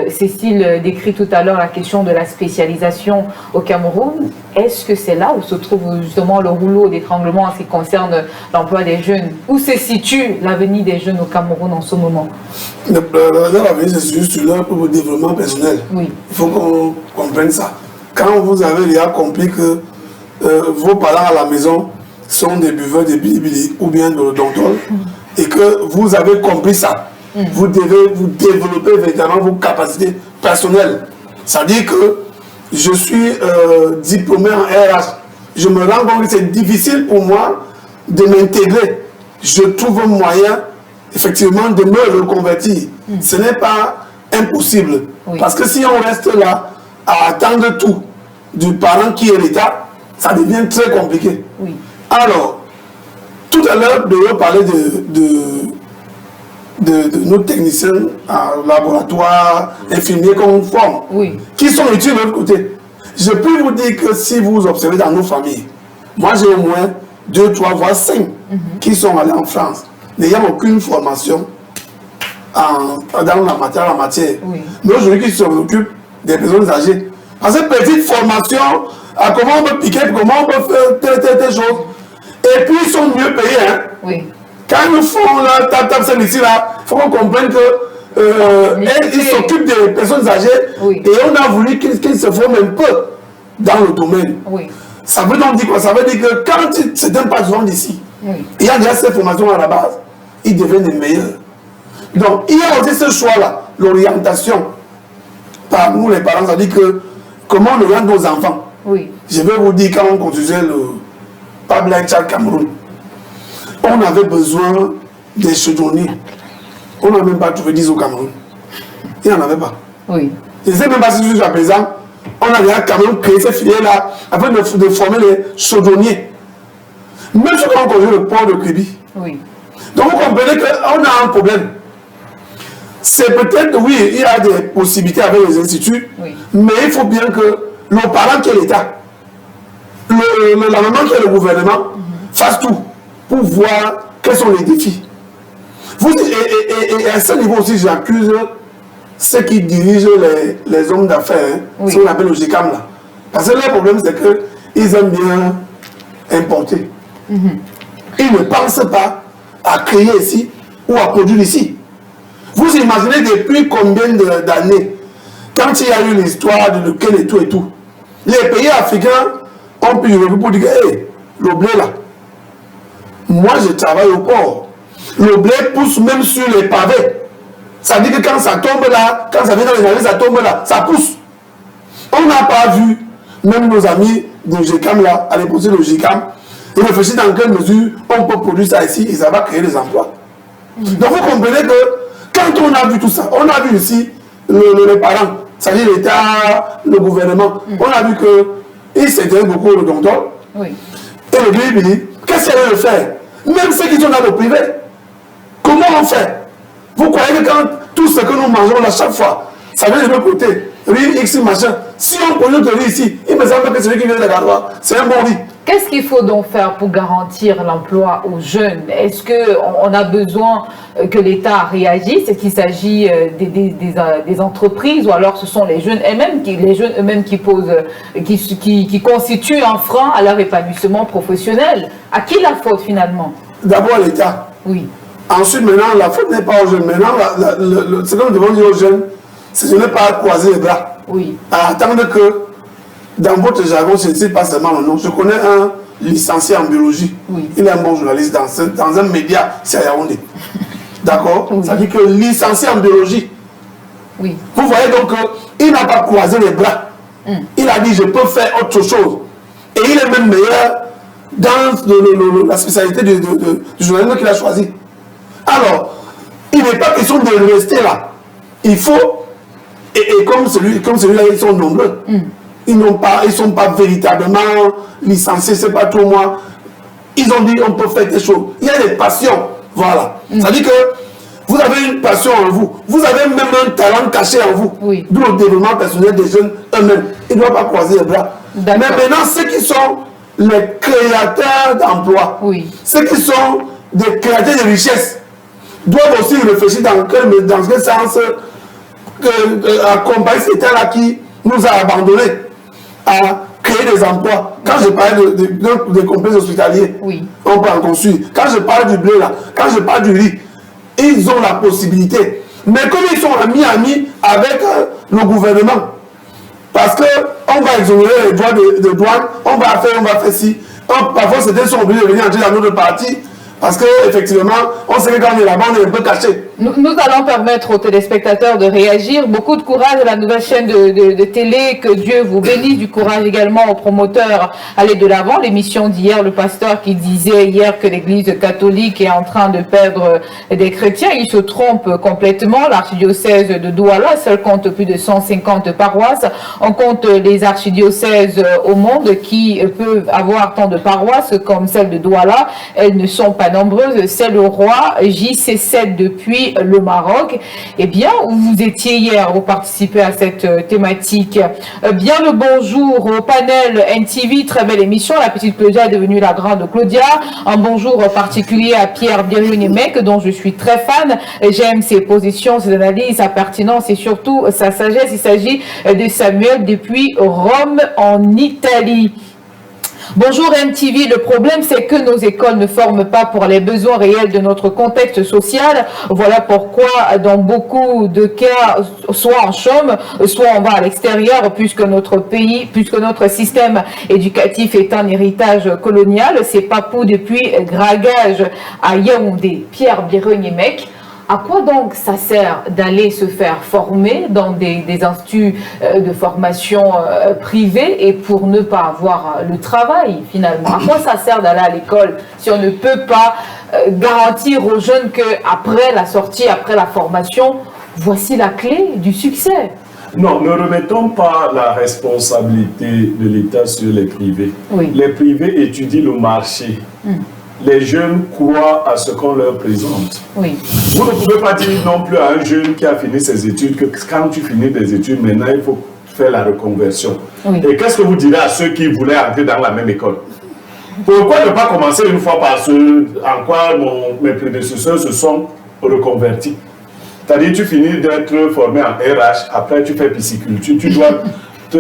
Cécile décrit tout à l'heure la question de la spécialisation au Cameroun. Est-ce que c'est là où se trouve justement le rouleau d'étranglement en ce qui concerne l'emploi des jeunes? Où se situe l'avenir des jeunes au Cameroun en ce moment? L'avenir, c'est juste là pour le développement personnel. Oui. Il faut qu'on comprenne ça. Quand vous avez déjà compris que vos parents à la maison sont des buveurs de bilibili ou bien de l'odontol, et que vous avez compris ça, vous devez vous développer véritablement vos capacités personnelles. C'est-à-dire que je suis diplômé en RH. Je me rends compte que c'est difficile pour moi de m'intégrer. Je trouve un moyen, effectivement, de me reconvertir. Ce n'est pas impossible. Oui. Parce que si on reste là à attendre tout du parent qui est l'État, ça devient très compliqué. Oui. Alors, tout à l'heure, de parler de nos techniciens en laboratoire, infirmiers qu'on forme, qui sont utiles de l'autre côté. Je peux vous dire que si vous observez dans nos familles, moi j'ai au moins 2, 3, voire 5 qui sont allés en France, n'ayant aucune formation dans la matière. Oui. Mais aujourd'hui, qui s'occupent des personnes âgées. À cette petite formation, à comment on peut piquer, comment on peut faire telle chose. Et puis ils sont mieux payés. Hein? Oui. Quand ils font la table ici, là, il faut qu'on comprenne qu'ils s'occupent des personnes âgées. Oui. Et on a voulu qu'ils se forment un peu dans le domaine. Oui. Ça veut donc dire quoi? Ça veut dire que quand certains patrons d'ici, il y a déjà ces formations à la base, ils deviennent les meilleurs. Donc il y a aussi ce choix-là, l'orientation. Par nous les parents, ça dit que comment on oriente nos enfants. Oui. Je vais vous dire, quand on construisait le Pabla Tchad Cameroun, on avait besoin des chaudronniers. On n'a même pas trouvé 10 au Cameroun. Il n'y en avait pas. Oui. Je ne sais même pas si jusqu'à présent, on a déjà quand même créé ces filières-là afin de former les chaudronniers. Même si on construit le port de Kribi. Oui. Donc vous comprenez qu'on a un problème. c'est peut-être, oui, il y a des possibilités avec les instituts, mais il faut bien que nos parents qui est l'État, la maman qui est le gouvernement, fassent tout pour voir quels sont les défis. Et à ce niveau aussi, j'accuse ceux qui dirigent les hommes d'affaires, ce qu'on appelle le GICAM là. Parce que leur problème, c'est qu'ils aiment bien importer. Ils ne pensent pas à créer ici ou à produire ici. Vous imaginez depuis combien d'années, quand il y a eu l'histoire de lequel et tout, les pays africains ont pu pour dire, hey, le blé là, moi je travaille au port. Le blé pousse même sur les pavés. Ça dit que quand ça tombe là, quand ça vient dans les années, ça tombe là, ça pousse. On n'a pas vu, même nos amis du GICAM là, à l'époque le GICAM, ils réfléchissent dans quelle mesure on peut produire ça ici et ça va créer des emplois. Donc vous comprenez que quand on a vu tout ça, on a vu ici les parents, c'est-à-dire l'État, le gouvernement, on a vu qu'ils s'intéressent beaucoup au don. Et le pays dit, qu'est-ce qu'il allait faire? Même ceux qui sont dans le privé, comment on fait? Vous croyez que quand tout ce que nous mangeons là chaque fois, ça vient de l'autre côté, riz, X, machin, si on produit notre riz ici, il me semble que celui qui vient de Garoua, c'est un bon riz. Qu'est-ce qu'il faut donc faire pour garantir l'emploi aux jeunes? Est-ce qu'on a besoin que l'État réagisse? Est-ce qu'il s'agit des entreprises ou alors ce sont les jeunes eux-mêmes qui constituent un frein à leur épanouissement professionnel? À qui la faute finalement? D'abord l'État. Oui. Ensuite, maintenant, la faute n'est pas aux jeunes. Maintenant, ce que nous devons dire aux jeunes, c'est de ne pas croiser les bras. Oui. À attendre que, dans votre jargon, je ne sais pas seulement le nom, je connais un licencié en biologie. Oui. Il est un bon journaliste dans un média, c'est à Yaoundé. D'accord? Oui. Ça veut dire que licencié en biologie. Oui. Vous voyez donc qu'il n'a pas croisé les bras. Il a dit, je peux faire autre chose. Et il est même meilleur dans la spécialité du journalisme qu'il a choisi. Alors, il n'est pas question de rester là. Il faut, et comme celui-là, ils sont nombreux. Ils ne sont pas véritablement licenciés, c'est pas tout moi. Ils ont dit on peut faire des choses. Il y a des passions. Voilà. Ça dit que vous avez une passion en vous. Vous avez même un talent caché en vous. Oui. D'où le développement personnel des jeunes eux-mêmes. Ils ne doivent pas croiser les bras. Mais maintenant, ceux qui sont les créateurs d'emplois, ceux qui sont des créateurs de richesses, doivent aussi réfléchir dans quel sens accompagner cet État-là qui nous a abandonnés à créer des emplois. Quand je parlais des complexes hospitaliers, on peut en construire. Quand je parle du blé là, quand je parle du riz, ils ont la possibilité. Mais comme ils sont amis avec le gouvernement, parce qu'on va exonérer les droits de douane, on va faire ci. Parfois, certains sont obligés de venir entrer dans notre parti. Parce qu'effectivement, on sait que quand on est là-bas, on est un peu caché. Nous allons permettre aux téléspectateurs de réagir. Beaucoup de courage à la nouvelle chaîne de télé. Que Dieu vous bénisse. Du courage également aux promoteurs. Allez de l'avant. L'émission d'hier, le pasteur qui disait hier que l'église catholique est en train de perdre des chrétiens. Il se trompe complètement. L'archidiocèse de Douala, seul compte plus de 150 paroisses. On compte les archidiocèses au monde qui peuvent avoir tant de paroisses comme celle de Douala. Elles ne sont pas nombreuses. C'est le roi JC7 depuis le Maroc. Eh bien, vous étiez hier, vous participez à cette thématique. Bien le bonjour au panel NTV, très belle émission. La petite Claudia est devenue la grande Claudia. Un bonjour particulier à Pierre Biriou-Nemec, dont je suis très fan. J'aime ses positions, ses analyses, sa pertinence et surtout sa sagesse. Il s'agit de Samuel depuis Rome en Italie. Bonjour MTV, le problème c'est que nos écoles ne forment pas pour les besoins réels de notre contexte social. Voilà pourquoi dans beaucoup de cas, soit on chôme, soit on va à l'extérieur puisque notre système éducatif est un héritage colonial. C'est Papou depuis Gragage à Yaoundé. Pierre Biriou-Nemec. À quoi donc ça sert d'aller se faire former dans des instituts de formation privés et pour ne pas avoir le travail finalement? À quoi ça sert d'aller à l'école si on ne peut pas garantir aux jeunes qu'après la sortie, après la formation, voici la clé du succès? Non, ne remettons pas la responsabilité de l'État sur les privés. Oui. Les privés étudient le marché. les jeunes croient à ce qu'on leur présente. Oui. Vous ne pouvez pas dire non plus à un jeune qui a fini ses études que quand tu finis des études, maintenant il faut faire la reconversion. Oui. Et qu'est-ce que vous direz à ceux qui voulaient entrer dans la même école? Pourquoi ne pas commencer une fois par ce en quoi mes prédécesseurs se sont reconvertis? C'est-à-dire tu finis d'être formé en RH, après tu fais pisciculture, tu dois te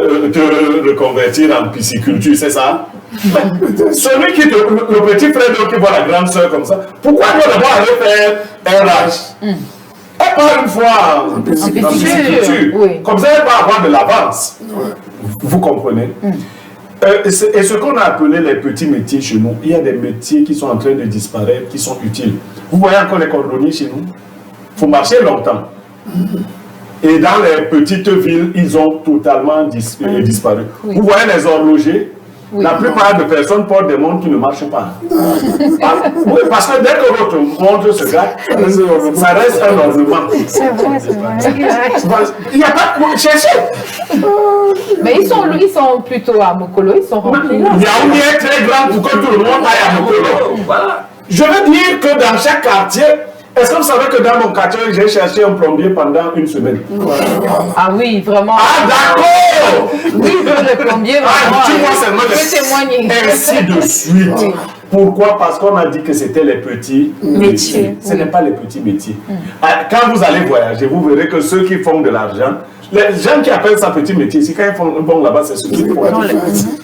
reconvertir en pisciculture, c'est ça? Celui qui le petit frère qui voit la grande soeur comme ça, pourquoi il doit d'abord aller faire RH? Et pas une fois en pisciculture. Oui. Comme ça, elle va avoir de l'avance. Vous comprenez? Et ce qu'on a appelé les petits métiers chez nous, il y a des métiers qui sont en train de disparaître, qui sont utiles. Vous voyez encore les cordonniers chez nous? Il faut marcher longtemps. Et dans les petites villes, ils ont totalement disparu. Oui. Vous voyez les horlogers? Oui. La plupart des personnes portent des montres qui ne marchent pas. Oui, parce que dès que votre montre se gâte, ça reste un ornement. C'est vrai, c'est vrai. Il n'y a pas de... Cherchez. Mais ils sont plutôt à Mokolo, ils sont remplis là. Yaoundé est très grand pour que tout le monde aille à Mokolo. Voilà. Je veux dire que dans chaque quartier, est-ce que vous savez que dans mon quartier, j'ai cherché un plombier pendant une semaine? Ah oui, vraiment. Ah d'accord. Oui, le plombier, vraiment. Dis-moi seulement je peux témoigner. ainsi de suite. Oui. Pourquoi? Parce qu'on a dit que c'était les petits métiers. Ce n'est pas les petits métiers. Quand vous allez voyager, vous verrez que ceux qui font de l'argent, les gens qui appellent ça petit métier, c'est quand ils vont là-bas, c'est ceux qui font.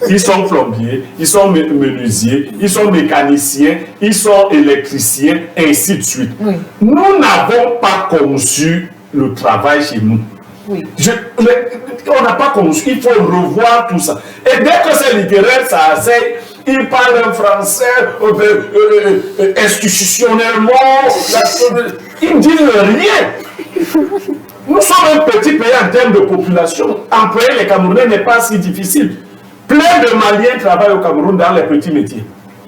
Ils sont plombiers, ils sont menuisiers, ils sont mécaniciens, ils sont électriciens, et ainsi de suite. Oui. Nous n'avons pas conçu le travail chez nous. Oui. On n'a pas conçu, il faut revoir tout ça. Et dès que c'est littéraire, ça asseye, il parle un français institutionnellement, ils ne disent rien. Nous sommes un petit pays en termes de population. Employer les Camerounais n'est pas si difficile. Plein de Maliens travaillent au Cameroun dans les petits métiers.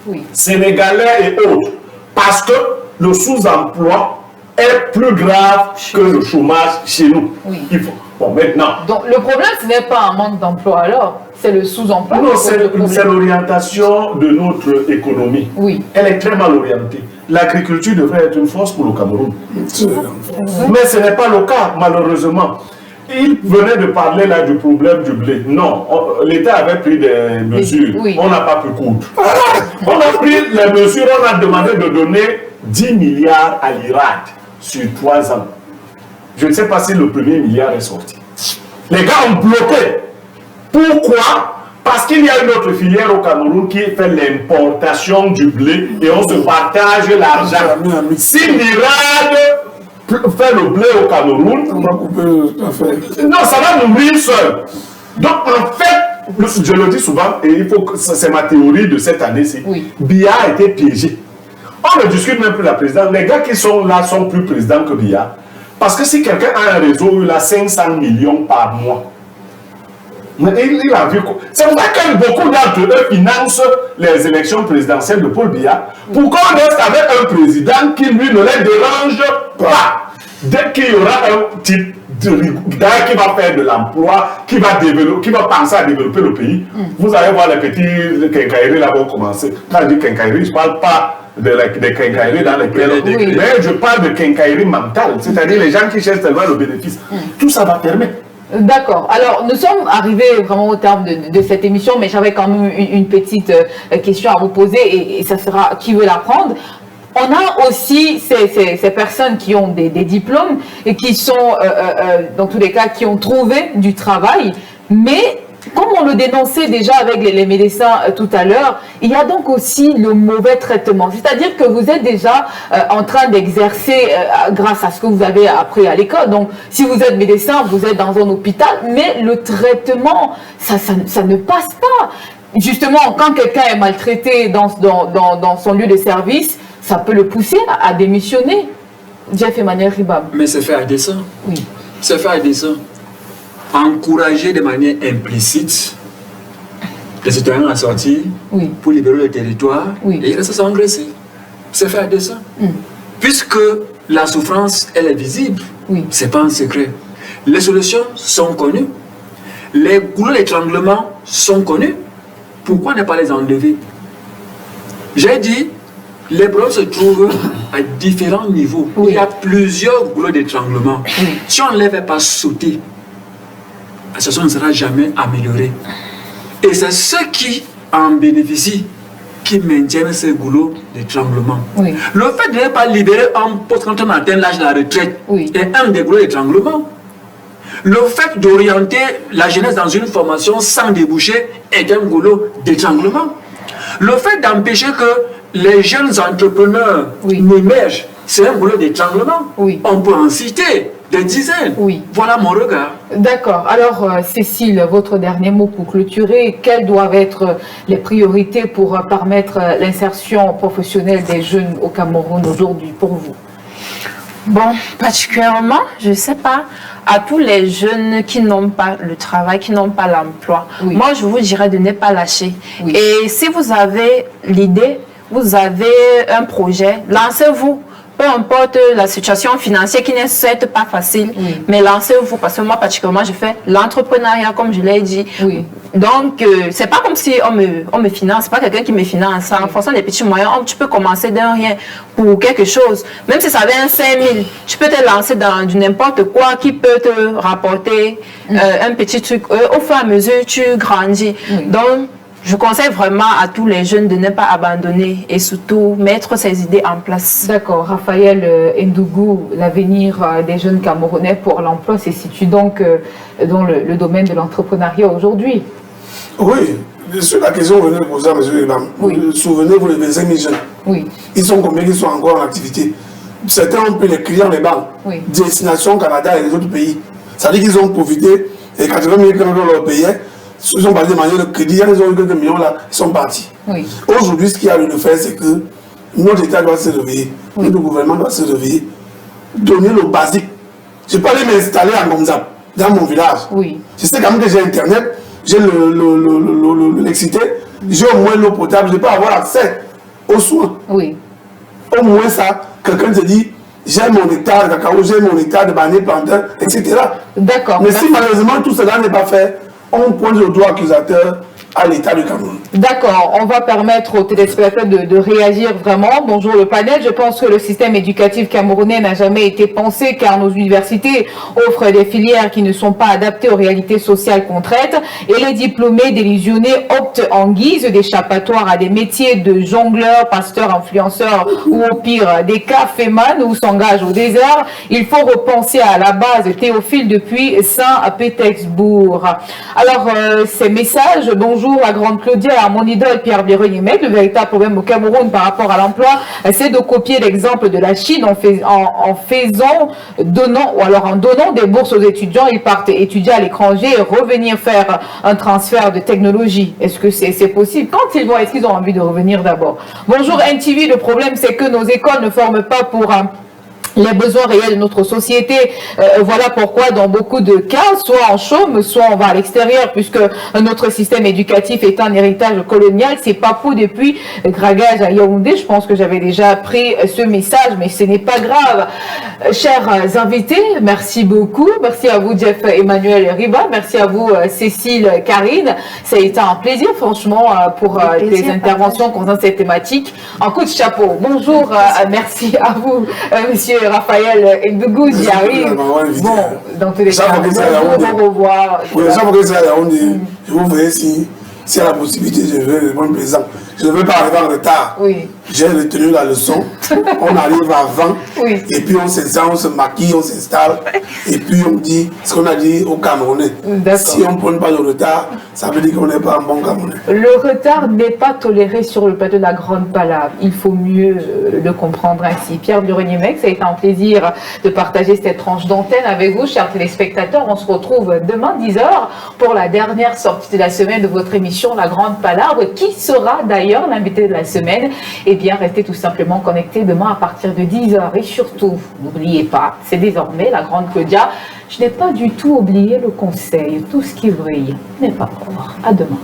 Oui. Sénégalais et autres. Parce que le sous-emploi est plus grave que le chômage chez nous. Oui. Il faut... Bon, maintenant... Donc le problème, ce n'est pas un manque d'emploi alors, c'est le sous-emploi. Non, c'est l'orientation de notre économie. Oui. Elle est très mal orientée. L'agriculture devrait être une force pour le Cameroun. Mais ce n'est pas le cas, malheureusement. Il venait de parler là du problème du blé. Non, l'État avait pris des mesures. Oui. On n'a pas pu coudre. On a pris les mesures, on a demandé de donner 10 milliards à l'IRAD sur 3 ans. Je ne sais pas si le premier milliard est sorti. Les gars ont bloqué. Pourquoi? Parce qu'il y a une autre filière au Cameroun qui fait l'importation du blé et on se partage l'argent. Si l'IRAD fait le blé au Cameroun, non, ça va mourir seul. Donc en fait, je le dis souvent, et c'est ma théorie de cette année-ci, Oui. Biya a été piégé. On ne discute même plus la présidence. Les gars qui sont là sont plus présidents que Biya. Parce que si quelqu'un a un réseau, il a 500 millions par mois. Mais il a vu quoi? C'est pour ça que beaucoup d'entre eux financent les élections présidentielles de Paul Biya pour qu'on reste avec un président qui, lui, ne les dérange pas. Dès qu'il y aura un type qui va faire de l'emploi, qui va penser à développer le pays, vous allez voir les petits quincailleries là-bas commencer. Quand je dis quincaillerie, je ne parle pas des quincailleries dans lesquelles... Oui. Mais je parle de quincaillerie mentale, c'est-à-dire les gens qui cherchent seulement le bénéfice. Tout ça va permettre. D'accord. Alors, nous sommes arrivés vraiment au terme de cette émission, mais j'avais quand même une petite question à vous poser et ça sera qui veut la prendre. On a aussi ces personnes qui ont des diplômes et qui sont, dans tous les cas, qui ont trouvé du travail, mais comme on le dénonçait déjà avec les médecins tout à l'heure, il y a donc aussi le mauvais traitement. C'est-à-dire que vous êtes déjà en train d'exercer grâce à ce que vous avez appris à l'école. Donc, si vous êtes médecin, vous êtes dans un hôpital, mais le traitement, ça ne passe pas. Justement, quand quelqu'un est maltraité dans son lieu de service, ça peut le pousser à démissionner. Jeff Emmanuel Ribam. Mais c'est fait à dessein. Oui. C'est fait à dessein. Encourager de manière implicite les citoyens à sortir pour libérer le territoire et rester s'engraisser. C'est fait à dessein. Puisque la souffrance, elle est visible, c'est pas un secret. Les solutions sont connues. Les goulots d'étranglement sont connus. Pourquoi ne pas les enlever? J'ai dit Les problèmes se trouvent à différents niveaux. Oui. Il y a plusieurs goulots d'étranglement. Si on ne les fait pas sauter, la situation ne sera jamais améliorée. Et c'est ceux qui en bénéficient qui maintiennent ces goulots d'étranglement. Oui. Le fait de ne pas libérer un poste quand on atteint l'âge de la retraite est un des goulots d'étranglement. Le fait d'orienter la jeunesse dans une formation sans déboucher est un goulot d'étranglement. Le fait d'empêcher que les jeunes entrepreneurs n'émergent, c'est un goulot d'étranglement. On peut en citer des dizaines. Voilà mon regard. D'accord. Alors, Cécile, votre dernier mot pour clôturer. Quelles doivent être les priorités pour permettre l'insertion professionnelle des jeunes au Cameroun aujourd'hui pour vous? Bon, particulièrement, je ne sais pas, à tous les jeunes qui n'ont pas le travail, qui n'ont pas l'emploi, moi je vous dirais de ne pas lâcher. Et si vous avez l'idée, vous avez un projet, lancez-vous. Peu importe la situation financière qui n'est certes pas facile, mais lancez-vous, parce que moi particulièrement je fais l'entrepreneuriat comme je l'ai dit. Donc c'est pas comme si on me finance, c'est pas quelqu'un qui me finance. En fonction des petits moyens, tu peux commencer d'un rien pour quelque chose. Même si ça vient 5 000, tu peux te lancer dans du n'importe quoi qui peut te rapporter un petit truc. Au fur et à mesure, tu grandis. Donc je conseille vraiment à tous les jeunes de ne pas abandonner et surtout mettre ces idées en place. D'accord. Raphaël Ndougou, l'avenir des jeunes Camerounais pour l'emploi se situe donc dans le domaine de l'entrepreneuriat aujourd'hui. Oui, sur la question que vous venez de poser à M. Imam, souvenez-vous les 25 000 jeunes. Ils sont combien qui sont encore en activité? Certains ont pris les clients des banques, Destination Canada et les autres pays. Ça veut dire qu'ils ont profité et 80 000 quand on leur payait. Ils sont partis de manière de crédit, ils ont eu quelques millions là, ils sont partis. Aujourd'hui, ce qu'il y a lieu de faire, c'est que notre État doit se réveiller, notre gouvernement doit se réveiller, donner le basique. Je peux aller m'installer à Gomzap, dans mon village. Je sais quand même que j'ai Internet, j'ai l'électricité, j'ai au moins l'eau potable, je peux avoir accès aux soins. Au moins ça, quelqu'un te dit, j'ai mon hectare de cacao, j'ai mon hectare de bananier plantain, etc. D'accord. Mais si malheureusement tout cela n'est pas fait, on pointe le doigt accusateur à l'État du Cameroun. D'accord, on va permettre aux téléspectateurs de réagir vraiment. Bonjour le panel, je pense que le système éducatif camerounais n'a jamais été pensé car nos universités offrent des filières qui ne sont pas adaptées aux réalités sociales concrètes et les diplômés délusionnés optent en guise d'échappatoire à des métiers de jongleur, pasteur, influenceur ou au pire des cas féman ou s'engagent au désert. Il faut repenser à la base Théophile depuis Saint-Pétersbourg. Alors ces messages, bonjour la grande Claudia, à mon idole Pierre Biron-Yimek. Le véritable problème au Cameroun par rapport à l'emploi, c'est de copier l'exemple de la Chine en donnant des bourses aux étudiants. Ils partent étudier à l'étranger et revenir faire un transfert de technologie. Est-ce que c'est possible? Quand ils vont, est-ce qu'ils ont envie de revenir d'abord? Bonjour NTV, le problème c'est que nos écoles ne forment pas pour les besoins réels de notre société. Voilà pourquoi dans beaucoup de cas, soit en chôme, soit on va à l'extérieur, puisque notre système éducatif est un héritage colonial. C'est pas faux depuis Gragage à Yaoundé. Je pense que j'avais déjà pris ce message, mais ce n'est pas grave. Chers invités, merci beaucoup. Merci à vous Jeff Emmanuel Riba. Merci à vous Cécile Karine. Ça a été un plaisir franchement pour les interventions concernant cette thématique. Un coup de chapeau. Bonjour, merci à vous monsieur Raphaël Ndougou, j'y arrive. Bon, dans tous les cas, au revoir. Oui, chaque fois que c'est à Yaoundé, je vous verrai si y a la possibilité, je vais répondre présent. Je ne veux pas arriver en retard. J'ai retenu la leçon. On arrive avant. Et puis on s'installe, on se maquille, on s'installe. Et puis on dit ce qu'on a dit aux Camerounais. Si on ne prend pas le retard, ça veut dire qu'on n'est pas un bon Camerounais. Le retard n'est pas toléré sur le plateau de la grande palabre. Il faut mieux le comprendre ainsi. Pierre Biron-Yimek, ça a été un plaisir de partager cette tranche d'antenne avec vous, chers téléspectateurs. On se retrouve demain 10h pour la dernière sortie de la semaine de votre émission La Grande Palabre. Qui sera d'ailleurs l'invité de la semaine? Eh bien, restez tout simplement connectés demain à partir de 10h. Et surtout, n'oubliez pas, c'est désormais la grande Claudia. Je n'ai pas du tout oublié le conseil. Tout ce qui brille n'est pas pauvre. À demain.